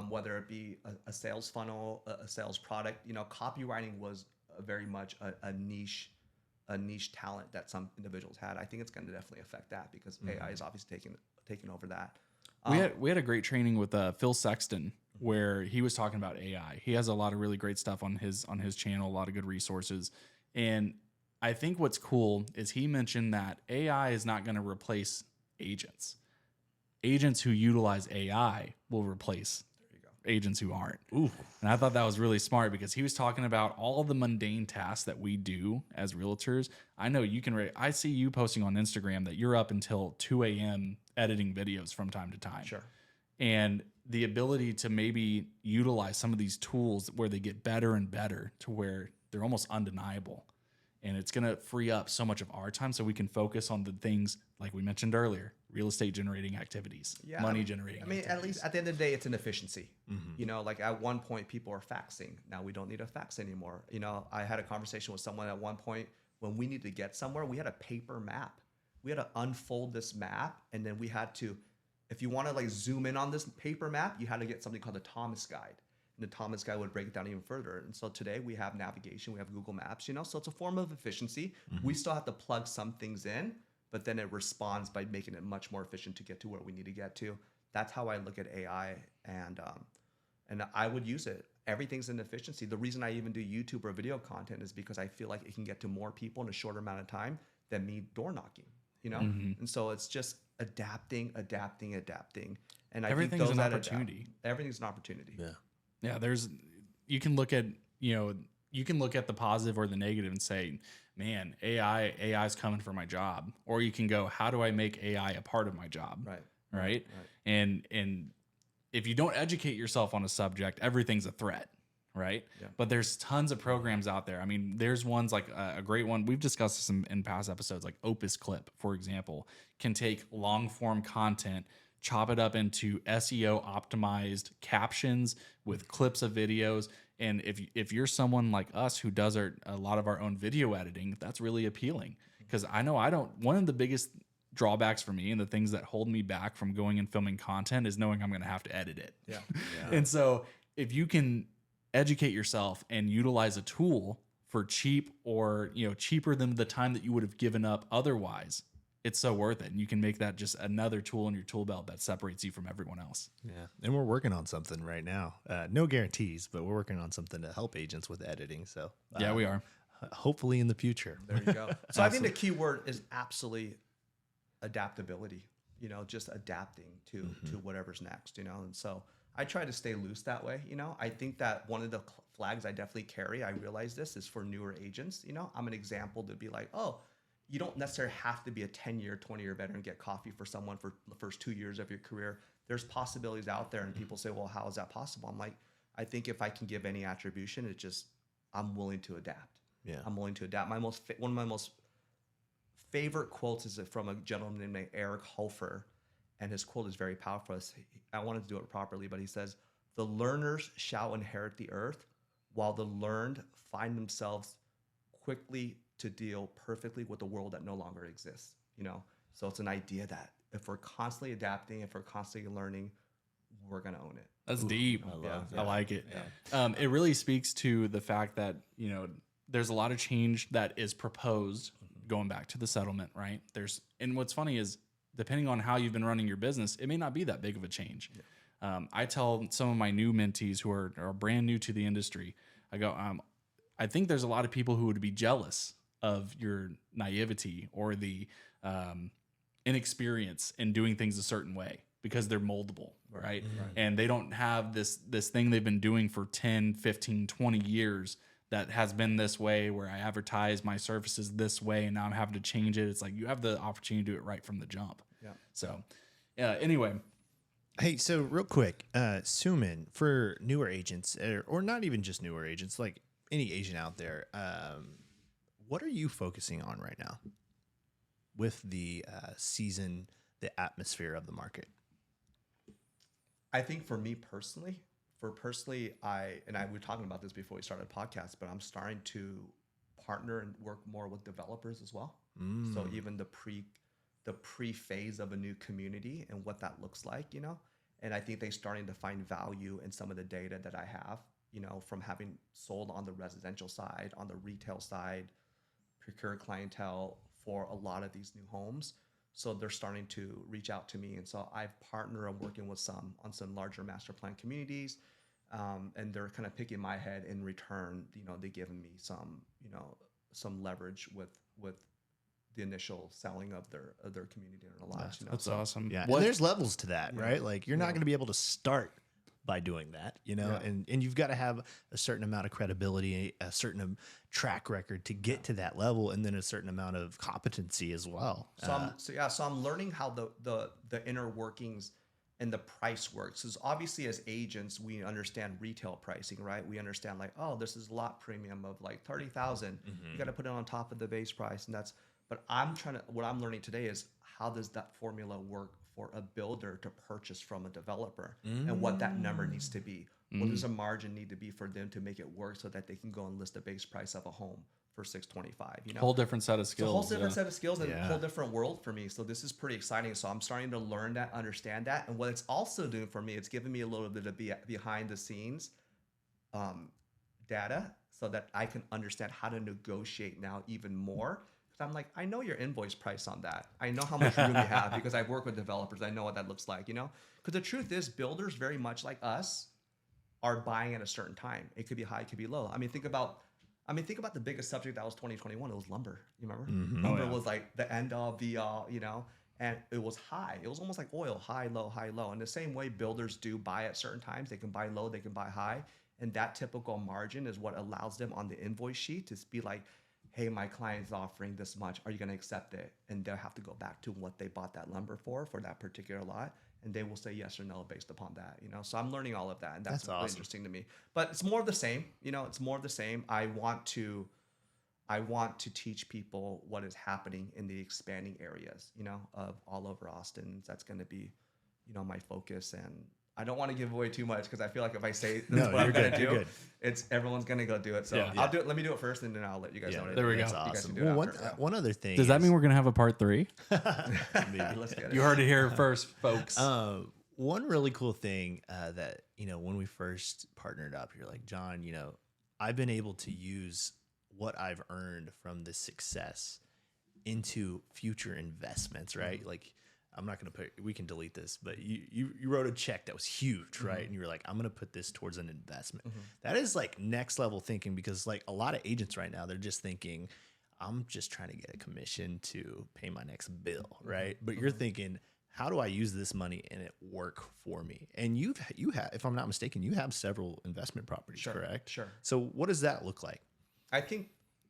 whether it be a sales funnel, a sales product, you know, copywriting was very much a niche talent that some individuals had. I think it's going to definitely affect that because AI is obviously taking over that. We had a great training with Phil Sexton where he was talking about AI. He has a lot of really great stuff on his channel, a lot of good resources. And I think what's cool is he mentioned that AI is not going to replace agents. Agents who utilize AI will replace agents who aren't. Ooh. And I thought that was really smart because he was talking about all the mundane tasks that we do as realtors. I know you can, I see you posting on Instagram that you're up until 2 a.m. editing videos from time to time. Sure. And the ability to maybe utilize some of these tools where they get better and better to where they're almost undeniable. And it's going to free up so much of our time so we can focus on the things like we mentioned earlier, real estate generating activities, money generating activities. At least at the end of the day, it's an efficiency. You know, like at one point people are faxing. Now we don't need a fax anymore. You know, I had a conversation with someone at one point when we needed to get somewhere, we had a paper map. We had to unfold this map, and then we had to, if you want to like zoom in on this paper map, you had to get something called the Thomas Guide. And the Thomas Guide would break it down even further. And so today we have navigation, we have Google Maps, you know, so it's a form of efficiency. We still have to plug some things in, but then it responds by making it much more efficient to get to where we need to get to. That's how I look at AI, and I would use it. Everything's an efficiency. The reason I even do YouTube or video content is because I feel like it can get to more people in a shorter amount of time than me door knocking, you know? And so it's just adapting. And I Everything's think an those that opportunity. Everything's an opportunity. Yeah. Yeah, you can look at, you can look at the positive or the negative and say, man, AI is coming for my job. Or you can go, how do I make AI a part of my job? Right. And if you don't educate yourself on a subject, everything's a threat. Right. Yeah. But there's tons of programs out there. I mean, there's ones like a great one. We've discussed this in past episodes, like Opus Clip, for example, can take long form content, chop it up into SEO optimized captions with clips of videos. And if you're someone like us who does a lot of our own video editing, that's really appealing. Because I know one of the biggest drawbacks for me and the things that hold me back from going and filming content is knowing I'm going to have to edit it. Yeah. And so if you can educate yourself and utilize a tool for cheap or, cheaper than the time that you would have given up otherwise, it's so worth it. And you can make that just another tool in your tool belt that separates you from everyone else. Yeah. And we're working on something right now. No guarantees, but we're working on something to help agents with editing. So Yeah, we are. Hopefully in the future. There you go. So I think the key word is absolutely adaptability, just adapting to whatever's next, and so I try to stay loose that way. I think that one of the flags I definitely carry, I realize this, is for newer agents. I'm an example to be like, oh, you don't necessarily have to be a 10-year, 20-year veteran and get coffee for someone for the first 2 years of your career. There's possibilities out there, and people say, well, how is that possible? I'm like, I think if I can give any attribution, it's just I'm willing to adapt. Yeah, I'm willing to adapt. One of my most favorite quotes is from a gentleman named Eric Hofer, and his quote is very powerful. I wanted to do it properly, but he says, "The learners shall inherit the earth, while the learned find themselves quickly to deal perfectly with a world that no longer exists." So it's an idea that if we're constantly adapting, if we're constantly learning, we're gonna own it. That's deep. I like it. Yeah. It really speaks to the fact that there's a lot of change that is proposed going back to the settlement, right? And what's funny is, depending on how you've been running your business, it may not be that big of a change. Yeah. I tell some of my new mentees who are brand new to the industry, I go, I think there's a lot of people who would be jealous of your naivety or the inexperience in doing things a certain way because they're moldable, right? And they don't have this thing they've been doing for 10, 15, 20 years that has been this way, where I advertise my services this way and now I'm having to change it. It's like you have the opportunity to do it right from the jump. Yeah. So anyway, Hey, so real quick, Soomin, for newer agents, or not even just newer agents, like any agent out there, what are you focusing on right now with the season, the atmosphere of the market? I think for me personally, we were talking about this before we started the podcast, but I'm starting to partner and work more with developers as well. So even the pre phase of a new community and what that looks like, and I think they're starting to find value in some of the data that I have, from having sold on the residential side, on the retail side, procure clientele for a lot of these new homes. So they're starting to reach out to me. And so I've partnered, I'm working with some on some larger master plan communities. And they're kind of picking my head in return. They giving me some leverage with the initial selling of their community and a lot. That's awesome. Yeah, What, and there's levels to that, right? Like you're not going to be able to start by doing that, and you've got to have a certain amount of credibility, a certain track record to get to that level, and then a certain amount of competency as well. So I'm learning how the inner workings and the price works. Because obviously as agents, we understand retail pricing, right? We understand like, oh, this is lot premium of like 30,000. You got to put it on top of the base price, and but what I'm learning today is how does that formula work for a builder to purchase from a developer and what that number needs to be. What does a margin need to be for them to make it work so that they can go and list the base price of a home for $625? Whole different set of skills. It's a whole different set of skills and a whole different world for me. So this is pretty exciting. So I'm starting to learn that, understand that. And what it's also doing for me, it's giving me a little bit of behind the scenes data so that I can understand how to negotiate now even more. Because I'm like, I know your invoice price on that. I know how much room you have because I've worked with developers. I know what that looks like, Because the truth is, builders very much like us are buying at a certain time. It could be high, it could be low. Think about the biggest subject that was 2021. It was lumber. You remember? Lumber was like the end of the, and it was high. It was almost like oil, high, low, high, low. And the same way builders do buy at certain times. They can buy low, they can buy high. And that typical margin is what allows them on the invoice sheet to be like, hey, my client's offering this much. Are you going to accept it? And they'll have to go back to what they bought that lumber for that particular lot. And they will say yes or no based upon that, So I'm learning all of that. And that's really awesome. interesting to me. But it's more of the same, it's more of the same. I want to teach people what is happening in the expanding areas, of all over Austin. That's going to be, my focus. And I don't want to give away too much because I feel like if I say that's what I'm going to do, everyone's going to go do it. So I'll do it. Let me do it first, and then I'll let you guys know. There we go. That's awesome. Well, one other thing. Does that mean we're going to have a part 3? Let's get it. You heard it here first, folks. One really cool thing that, when we first partnered up, you're like, John, I've been able to use what I've earned from this success into future investments, right? Like, I'm not going to we can delete this, but you wrote a check that was huge, right? And you were like, I'm going to put this towards an investment. That is like next level thinking, because like a lot of agents right now, they're just thinking, I'm just trying to get a commission to pay my next bill, right? But you're thinking, how do I use this money and it work for me? And you have, if I'm not mistaken, you have several investment properties, correct? Sure. So what does that look like? I think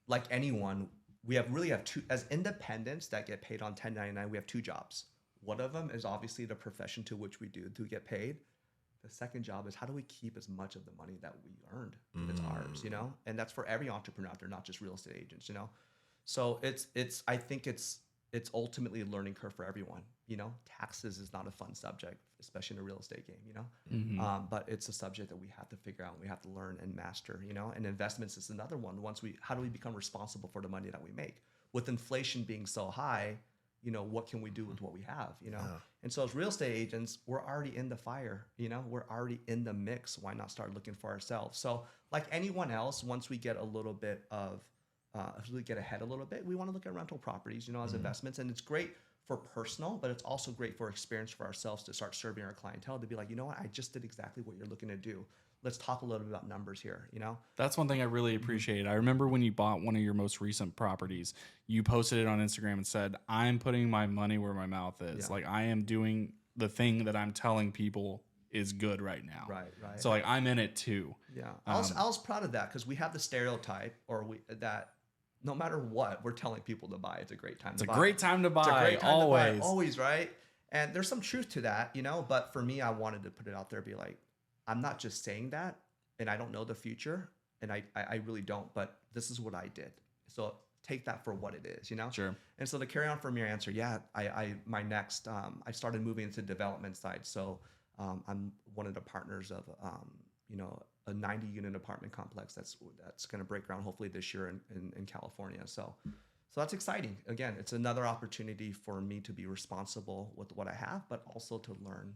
like anyone, we really have two, as independents that get paid on 1099, we have 2 jobs. One of them is obviously the profession to which we do get paid. The second job is how do we keep as much of the money that we earned that's ours, And that's for every entrepreneur out there, not just real estate agents, So I think it's ultimately a learning curve for everyone. Taxes is not a fun subject, especially in a real estate game, but it's a subject that we have to figure out and we have to learn and master, And investments is another one. How do we become responsible for the money that we make? With inflation being so high, what can we do with what we have, And so as real estate agents, we're already in the fire, we're already in the mix. Why not start looking for ourselves? So like anyone else, once we get a little bit of, if we get ahead a little bit, we want to look at rental properties, as investments. And it's great for personal, but it's also great for experience for ourselves to start serving our clientele, to be like, what, I just did exactly what you're looking to do. Let's talk a little bit about numbers here, That's one thing I really appreciate. I remember when you bought one of your most recent properties, you posted it on Instagram and said, I'm putting my money where my mouth is. Like I am doing the thing that I'm telling people is good right now. Right. So like I'm in it too. Yeah. I was proud of that because we have the stereotype that no matter what we're telling people to buy, it's a great time to buy. It's a great time to buy. It's a great time to buy, always, right? And there's some truth to that, you know, but for me, I wanted to put it out there, be like, I'm not just saying that, and I don't know the future, and I really don't, but this is what I did. So take that for what it is, you know? Sure. And so to carry on from your answer, yeah, I started moving into development side. So I'm one of the partners of, you know, a 90 unit apartment complex that's going to break ground hopefully this year in California. So that's exciting. Again, it's another opportunity for me to be responsible with what I have, but also to learn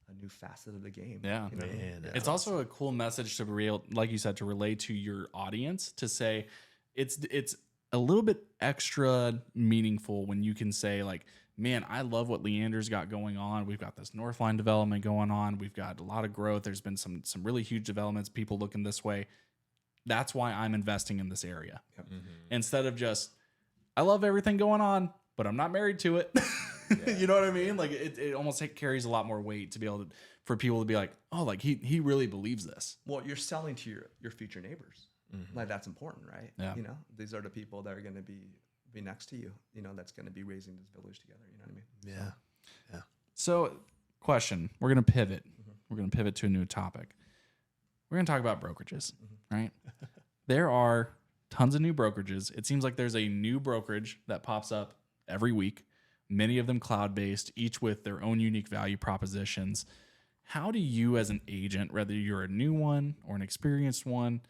a new facet of the game. Yeah. You know? Man, It's also a cool message to like you said, to relay to your audience, to say it's a little bit extra meaningful when you can say like, man, I love what Leander's got going on. We've got this Northline development going on. We've got a lot of growth. There's been some really huge developments, people looking this way. That's why I'm investing in this area. Yep. Instead of just, I love everything going on, but I'm not married to it. You know what I mean? Like it almost carries a lot more weight to be able to, for people to be like, oh, like he really believes this. Well, you're selling to your future neighbors. Like that's important, right? Yeah. You know, these are the people that are going to be next to you, you know, that's going to be raising this village together. You know what I mean? Yeah. So, question, we're going to pivot. We're going to pivot to a new topic. We're going to talk about brokerages, right? There are tons of new brokerages. It seems like there's a new brokerage that pops up every week, many of them cloud-based, each with their own unique value propositions. How do you as an agent, whether you're a new one or an experienced one,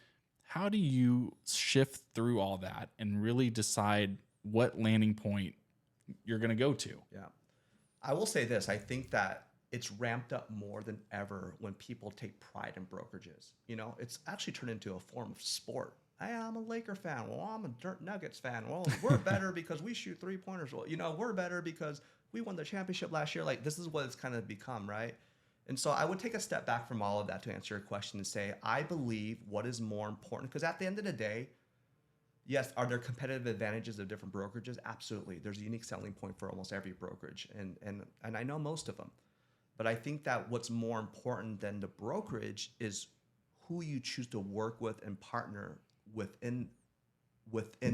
how do you shift through all that and really decide what landing point you're going to go to? Yeah. I will say this. I think that it's ramped up more than ever when people take pride in brokerages. You know, it's actually turned into a form of sport. Hey, I'm a Laker fan. Well, I'm a Dirt Nuggets fan. Well, we're better because we shoot 3-pointers. Well, you know, we're better because we won the championship last year. Like, this is what it's kind of become, right? And so I would take a step back from all of that to answer your question and say, I believe what is more important, because at the end of the day, yes, are there competitive advantages of different brokerages? Absolutely. There's a unique selling point for almost every brokerage, and I know most of them. But I think that what's more important than the brokerage is who you choose to work with and partner within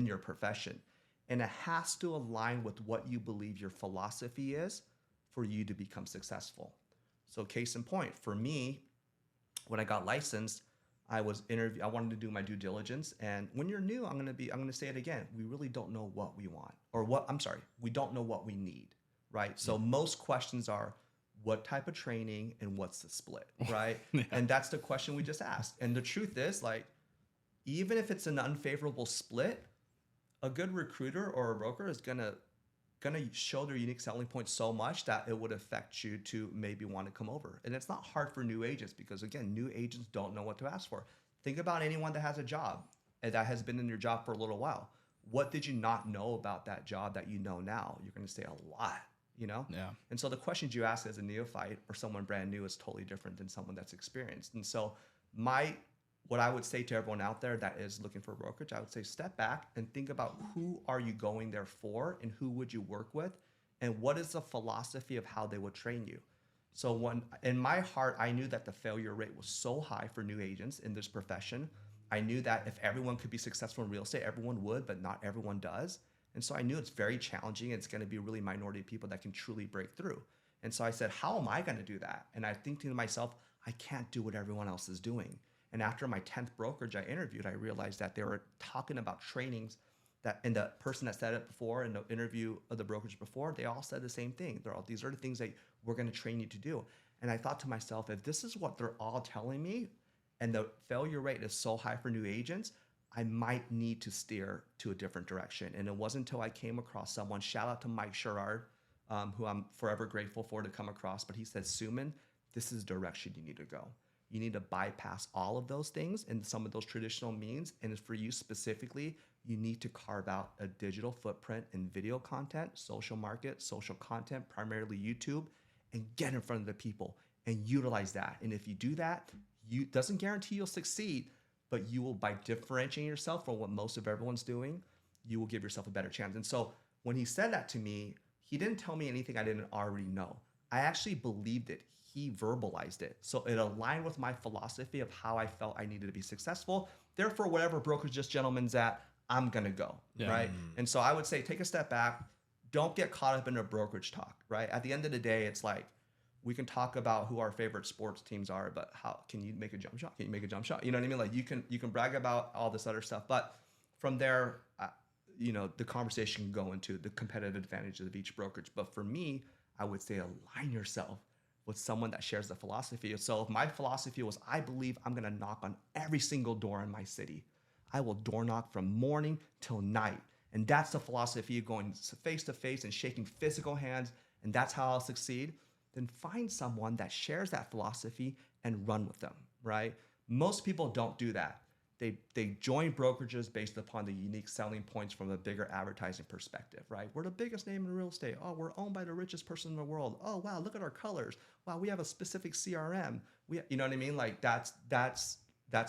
your profession. And it has to align with what you believe your philosophy is for you to become successful. So case in point, for me, when I got licensed, I wanted to do my due diligence. And when you're new, I'm going to say it again. We really don't know what we want, we don't know what we need, right? So most questions are, what type of training and what's the split, right? Yeah. And that's the question we just asked. And the truth is, like, even if it's an unfavorable split, a good recruiter or a broker is gonna show their unique selling point so much that it would affect you to maybe want to come over. And it's not hard for new agents because, again, new agents don't know what to ask for. Think about anyone that has a job and that has been in your job for a little while. What did you not know about that job that you know now? You're going to say a lot, you know? Yeah. And so the questions you ask as a neophyte or someone brand new is totally different than someone that's experienced. And so what I would say to everyone out there that is looking for a brokerage, I would say step back and think about who are you going there for and who would you work with and what is the philosophy of how they would train you. So when in my heart, I knew that the failure rate was so high for new agents in this profession. I knew that if everyone could be successful in real estate, everyone would, but not everyone does. And so I knew it's very challenging. It's going to be a really minority of people that can truly break through. And so I said, how am I going to do that? And I think to myself, I can't do what everyone else is doing. And after my 10th brokerage I interviewed, I realized that they were talking about trainings and the person that said it before in the interview of the brokerage before, they all said the same thing. These are the things that we're going to train you to do. And I thought to myself, if this is what they're all telling me and the failure rate is so high for new agents, I might need to steer to a different direction. And it wasn't until I came across someone, shout out to Mike Sherrard, who I'm forever grateful for to come across, but he said, Soomin, this is the direction you need to go. You need to bypass all of those things and some of those traditional means. And for you specifically, you need to carve out a digital footprint in video content, social market, social content, primarily YouTube, and get in front of the people and utilize that. And if you do that, doesn't guarantee you'll succeed, but you will, by differentiating yourself from what most of everyone's doing, you will give yourself a better chance. And so when he said that to me, he didn't tell me anything I didn't already know. I actually believed it. He verbalized it. So it aligned with my philosophy of how I felt I needed to be successful. Therefore, whatever brokerage this gentleman's at, I'm going to go, right? And so I would say take a step back. don't get caught up in a brokerage talk, right? At the end of the day, it's like, we can talk about who our favorite sports teams are, but how can you make a jump shot? Can you make a jump shot? You know what I mean? Like you can brag about all this other stuff, but from there, the conversation can go into the competitive advantages of each brokerage. But for me, I would say align yourself with someone that shares the philosophy. So if my philosophy was, I believe I'm gonna knock on every single door in my city. I will door knock from morning till night. And that's the philosophy of going face to face and shaking physical hands, and that's how I'll succeed. Then find someone that shares that philosophy and run with them, right? Most people don't do that. They join brokerages based upon the unique selling points from a bigger advertising perspective, right? We're the biggest name in real estate. Oh, we're owned by the richest person in the world. Oh, wow, look at our colors. Wow, we have a specific CRM. You know what I mean? Like that's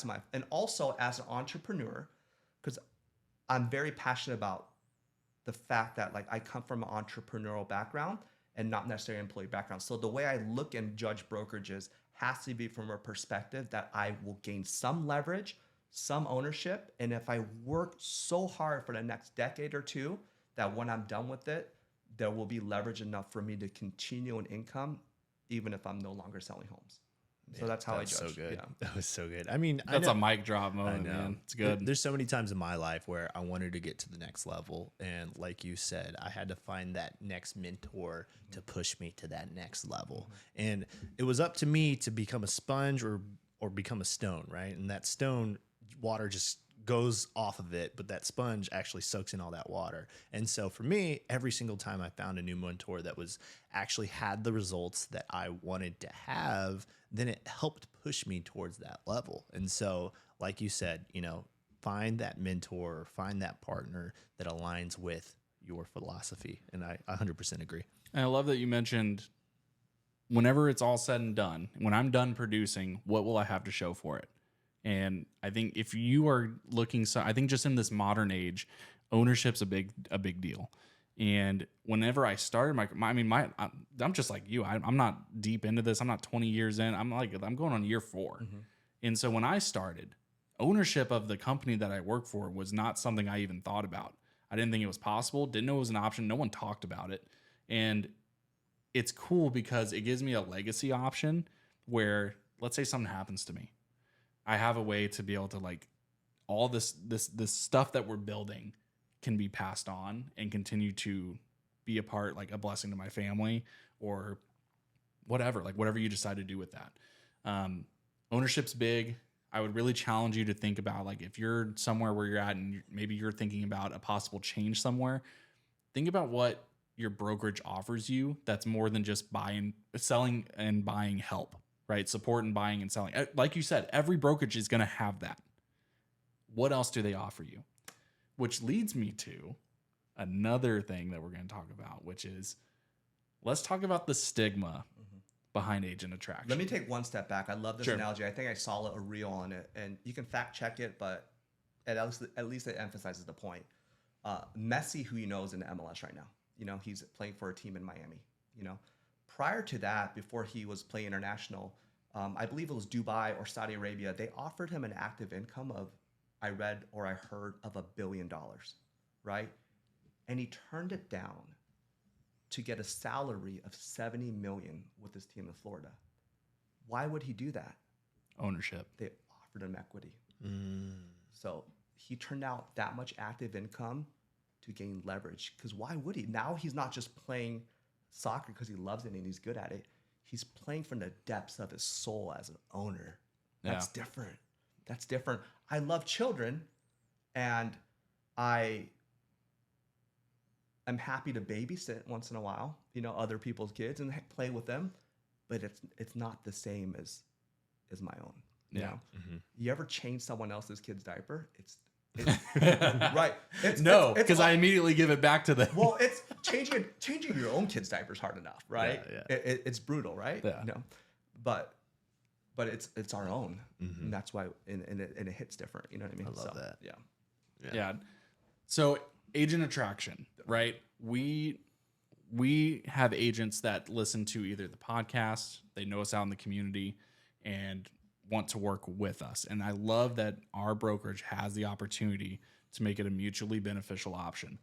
my, and also as an entrepreneur, because I'm very passionate about the fact that like I come from an entrepreneurial background and not necessarily employee background. So the way I look and judge brokerages has to be from a perspective that I will gain some leverage, some ownership. And if I work so hard for the next decade or two, that when I'm done with it, there will be leverage enough for me to continue an income, even if I'm no longer selling homes. So that's how I judge. So good. Yeah. That was so good. I mean, That's I a know, mic drop moment, man. It's good. There's so many times in my life where I wanted to get to the next level. And like you said, I had to find that next mentor to push me to that next level. And it was up to me to become a sponge or become a stone, right? And that stone, water just goes off of it, but that sponge actually soaks in all that water. And so for me, every single time I found a new mentor that was actually had the results that I wanted to have, then it helped push me towards that level. And so, like you said, find that mentor, find that partner that aligns with your philosophy. And I 100% agree. And I love that you mentioned whenever it's all said and done, when I'm done producing, what will I have to show for it? And I think if you are looking, I think just in this modern age, ownership's a big deal. And whenever I started I'm just like you. I'm not deep into this. I'm not 20 years in. I'm going on year 4. Mm-hmm. And so when I started, ownership of the company that I work for was not something I even thought about. I didn't think it was possible. Didn't know it was an option. No one talked about it. And it's cool because it gives me a legacy option where, let's say something happens to me. I have a way to be able to all this stuff that we're building can be passed on and continue to be a part, like a blessing to my family or whatever you decide to do with that. Ownership's big. I would really challenge you to think about if you're somewhere where you're at and maybe you're thinking about a possible change somewhere, think about what your brokerage offers you. That's more than just selling and buying help. Right? Support and buying and selling. Like you said, every brokerage is going to have that. What else do they offer you? Which leads me to another thing that we're going to talk about, which is let's talk about the stigma behind agent attraction. Let me take one step back. I love this Sure. analogy. I think I saw a reel on it, and you can fact check it, but at least it emphasizes the point. Messi, who is in the MLS right now, he's playing for a team in Miami, Prior to that, before he was playing international, I believe it was Dubai or Saudi Arabia, they offered him an active income of, I read or I heard, of $1 billion, right? And he turned it down to get a salary of $70 million with his team in Florida. Why would he do that? Ownership. They offered him equity. So he turned out that much active income to gain leverage. Because why would he? Now he's not just playing soccer because he loves it and he's good at it. He's playing from the depths of his soul as an owner. That's different. That's different. I love children, and I am happy to babysit once in a while, other people's kids and play with them, but it's not the same as my own. You ever change someone else's kid's diaper? It's right. No, because I immediately give it back to them. Well, it's changing your own kid's diapers hard enough, right? Yeah. It's brutal, right? Yeah. But it's our own, and that's why, and it hits different. You know what I mean? I love that. Yeah. So agent attraction, right? We have agents that listen to either the podcast, they know us out in the community, and want to work with us. And I love that our brokerage has the opportunity to make it a mutually beneficial option.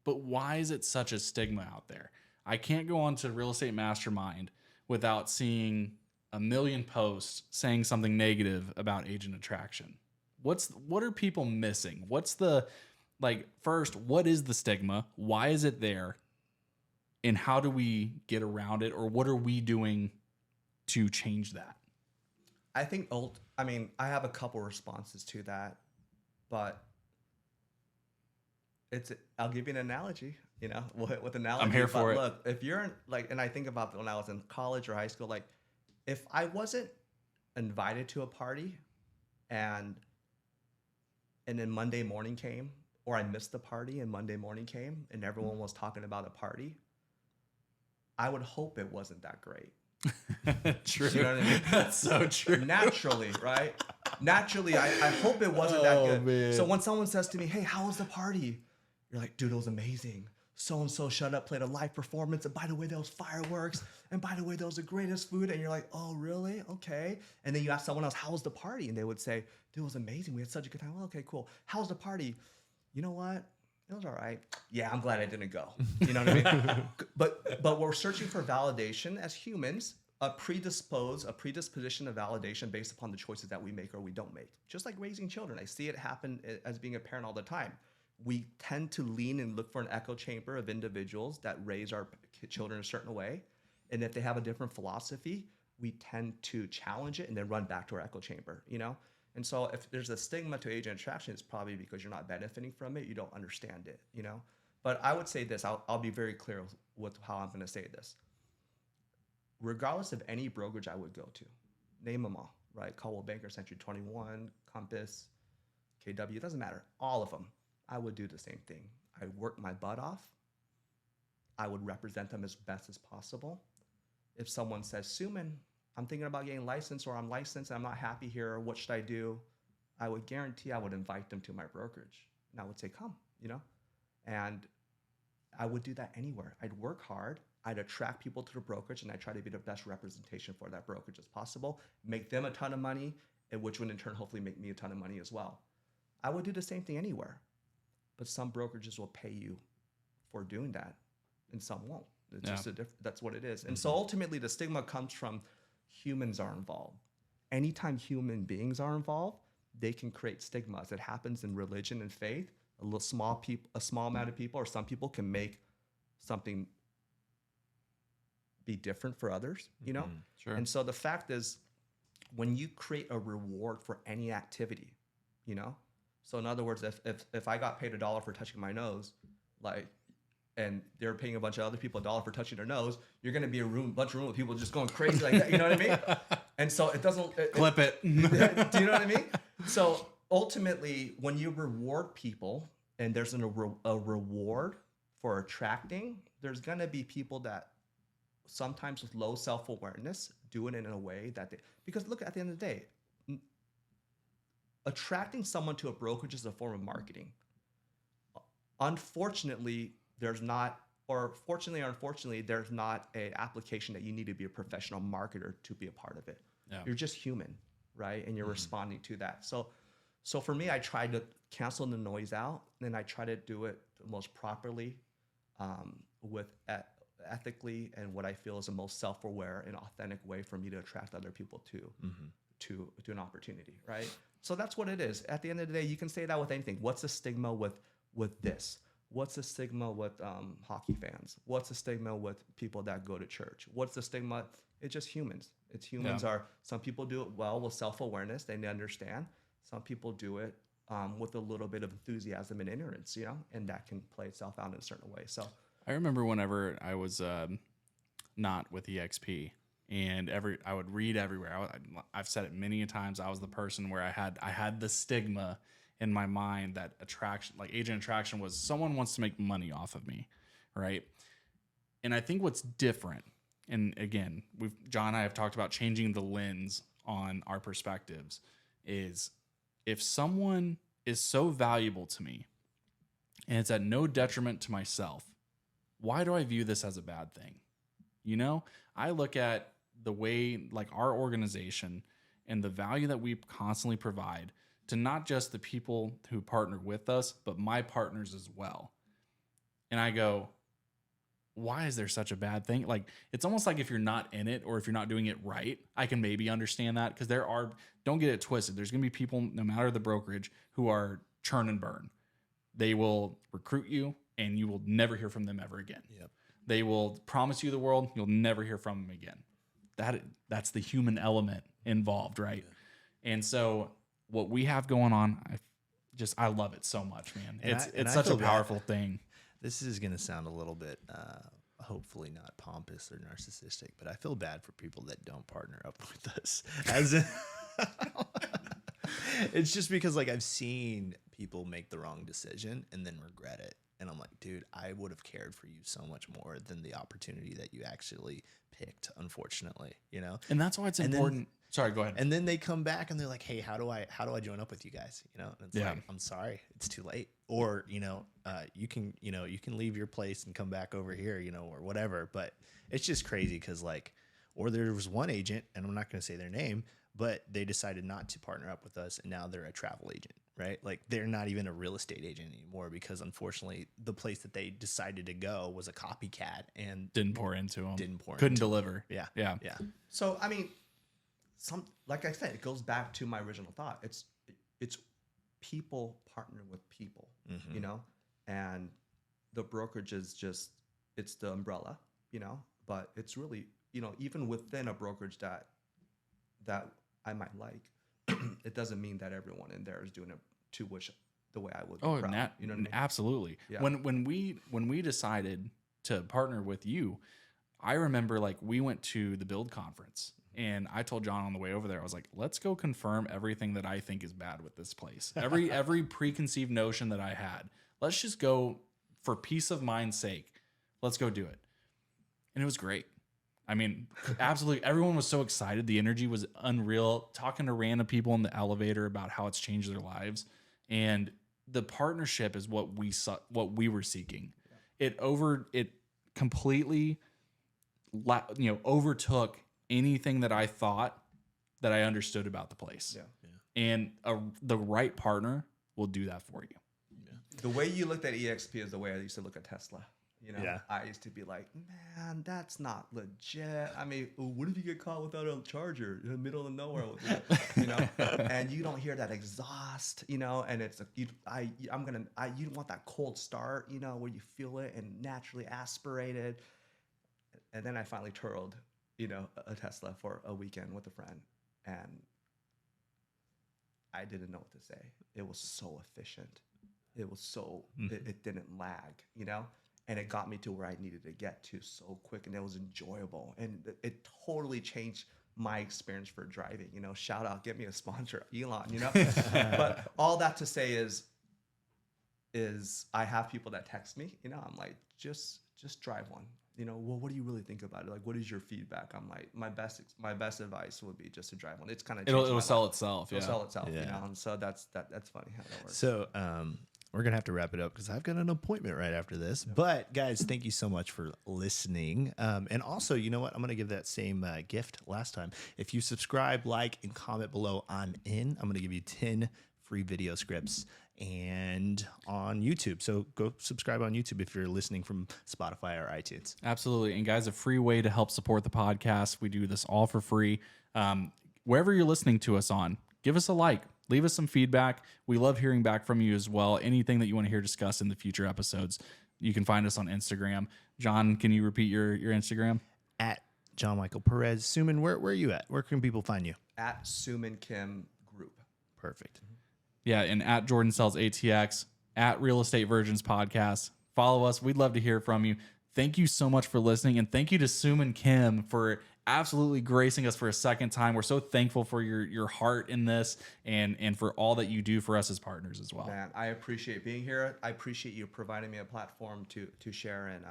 But why is it such a stigma out there? I can't go on to Real Estate Mastermind without seeing a million posts saying something negative about agent attraction. What are people missing? What's the, like, first, what is the stigma? Why is it there? And how do we get around it? Or what are we doing to change that? I think I have a couple responses to that, but I'll give you an analogy, with analogy. I'm here for it. Look, if you're and I think about when I was in college or high school, like if I wasn't invited to a party and then Monday morning came, or I missed the party and Monday morning came and everyone was talking about a party, I would hope it wasn't that great. True. You know what I mean? That's so true. Naturally, right? Naturally, I hope it wasn't that good. Man. So when someone says to me, hey, how was the party? You're like, dude, it was amazing. So-and-so shut up, played a live performance. And by the way, there was fireworks. And by the way, there was the greatest food. And you're like, oh, really? Okay. And then you ask someone else, how was the party? And they would say, dude, it was amazing. We had such a good time. Well, okay, cool. How was the party? You know what? It was all right. Yeah, I'm glad I didn't go. You know what I mean? But we're searching for validation as humans, a predisposition of validation based upon the choices that we make or we don't make. Just like raising children. I see it happen as being a parent all the time. We tend to lean and look for an echo chamber of individuals that raise our children a certain way. And if they have a different philosophy, we tend to challenge it and then run back to our echo chamber, And so if there's a stigma to agent attraction, it's probably because you're not benefiting from it. You don't understand it, But I would say this, I'll be very clear with how I'm going to say this. Regardless of any brokerage I would go to, name them all, right? Coldwell Banker, Century 21, Compass, KW, it doesn't matter. All of them. I would do the same thing. I work my butt off. I would represent them as best as possible. If someone says, Soomin, I'm thinking about getting licensed, or I'm licensed and I'm not happy here, or what should I do? I would guarantee I would invite them to my brokerage. And I would say, come, And I would do that anywhere. I'd work hard. I'd attract people to the brokerage, and I try to be the best representation for that brokerage as possible, make them a ton of money, and which would in turn hopefully make me a ton of money as well. I would do the same thing anywhere. But some brokerages will pay you for doing that, and some won't. It's just that's what it is. And so ultimately, the stigma comes from humans are involved. Anytime human beings are involved, they can create stigmas. It happens in religion and faith. A small amount of people, or some people, can make something be different for others. Sure. And so the fact is, when you create a reward for any activity, So in other words, if I got paid $1 for touching my nose, and they're paying a bunch of other people $1 for touching their nose, you're going to be a bunch of room with people just going crazy like that. You know what I mean? And so it doesn't Clip it. Do you know what I mean? So ultimately, when you reward people and there's a reward for attracting, there's going to be people that sometimes with low self-awareness do it in a way that because look, at the end of the day, attracting someone to a brokerage is a form of marketing. Unfortunately, fortunately or unfortunately, there's not an application that you need to be a professional marketer to be a part of it. Yeah. You're just human, right? And you're responding to that. So for me, I try to cancel the noise out, and I try to do it the most properly, with ethically, and what I feel is the most self-aware and authentic way for me to attract other people to an opportunity, right? So that's what it is. At the end of the day, you can say that with anything. What's the stigma with this? What's the stigma with hockey fans? What's the stigma with people that go to church? What's the stigma? It's just humans. Some people do it well with self-awareness. They understand. Some people do it with a little bit of enthusiasm and ignorance, and that can play itself out in a certain way. So I remember whenever I was not with EXP, and I would read everywhere. I've said it many times. I was the person where I had the stigma in my mind that attraction, like agent attraction, was someone wants to make money off of me, right? And I think what's different, and again, John and I have talked about changing the lens on our perspectives, is if someone is so valuable to me and it's at no detriment to myself, why do I view this as a bad thing? I look at the way, like, our organization and the value that we constantly provide to not just the people who partner with us, but my partners as well. And I go, why is there such a bad thing? Like, it's almost like if you're not in it or if you're not doing it right, I can maybe understand that, because don't get it twisted. There's going to be people, no matter the brokerage, who are churn and burn. They will recruit you and you will never hear from them ever again. Yep. They will promise you the world. You'll never hear from them again. That's the human element involved, right? Yeah. And so what we have going on, I love it so much, man. It's such a powerful thing. This is going to sound a little bit, hopefully not pompous or narcissistic, but I feel bad for people that don't partner up with us. It's just because, like, I've seen people make the wrong decision and then regret it. And I'm like, dude, I would have cared for you so much more than the opportunity that you actually picked, unfortunately, you know? And that's why it's important. Sorry, go ahead. And then they come back and they're like, hey, how do I join up with you guys? You know, and it's like, I'm sorry, it's too late. Or, you know, you can leave your place and come back over here, you know, or whatever. But it's just crazy because, like, or there was one agent, and I'm not going to say their name, but they decided not to partner up with us, and now they're a travel agent, right? Like, they're not even a real estate agent anymore because, unfortunately, the place that they decided to go was a copycat and didn't pour into them. Couldn't deliver. Yeah. So, I mean, like I said, it goes back to my original thought. It's people partner with people, you know, and the brokerage is just, it's the umbrella, you know, but it's really, you know, even within a brokerage that I might like, it doesn't mean that everyone in there is doing it to wish the way I would. Oh, you know what I mean? Absolutely. Yeah. When we decided to partner with you, I remember, like, we went to the Build conference. And I told John on the way over there, I was like, let's go confirm everything that I think is bad with this place. Every preconceived notion that I had. Let's just go, for peace of mind's sake, let's go do it. And it was great. I mean, absolutely. Everyone was so excited. The energy was unreal. Talking to random people in the elevator about how it's changed their lives. And the partnership is what we were seeking. It completely, overtook anything that I thought that I understood about the place. Yeah. And the right partner will do that for you. Yeah. The way you looked at EXP is the way I used to look at Tesla. You know, I used to be like, man, that's not legit. I mean, what if you get caught without a charger in the middle of nowhere? You know, and you don't hear that exhaust, you know, and it's you want that cold start, you know, where you feel it and naturally aspirated. And then I finally turtled, you know, a Tesla for a weekend with a friend, and I didn't know what to say. It was so efficient. It was so, it didn't lag, you know, and it got me to where I needed to get to so quick, and it was enjoyable. And it totally changed my experience for driving, you know. Shout out, get me a sponsor, Elon, you know. But all that to say is I have people that text me, you know, I'm like, just drive one. You know, well, what do you really think about it? Like, what is your feedback? I'm like, my best advice would be just to drive one. It's kind of it'll sell itself. It'll sell itself, you know. And so that's funny how that works. So we're gonna have to wrap it up because I've got an appointment right after this. Yep. But guys, thank you so much for listening. And also, you know what? I'm gonna give that same gift last time. If you subscribe, like, and comment below, I'm gonna give you 10 free video scripts and on YouTube. So go subscribe on YouTube if you're listening from Spotify or iTunes. Absolutely. And guys, a free way to help support the podcast. We do this all for free. Wherever you're listening to us on, give us a like, leave us some feedback. We love hearing back from you as well. Anything that you want to hear discussed in the future episodes, you can find us on Instagram. John, can you repeat your Instagram? At John Michael Perez. Soomin, where are you at? Where can people find you? At Soomin Kim Group. Perfect. Yeah, and at Jordan Sells ATX, at Real Estate Virgins Podcast. Follow us. We'd love to hear from you. Thank you so much for listening, and thank you to Soomin Kim for absolutely gracing us for a second time. We're so thankful for your heart in this and for all that you do for us as partners as well. Man, I appreciate being here. I appreciate you providing me a platform to share, and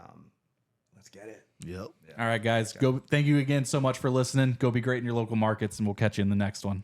let's get it. Yep. Yeah. All right, guys. Go. Thank you again so much for listening. Go be great in your local markets, and we'll catch you in the next one.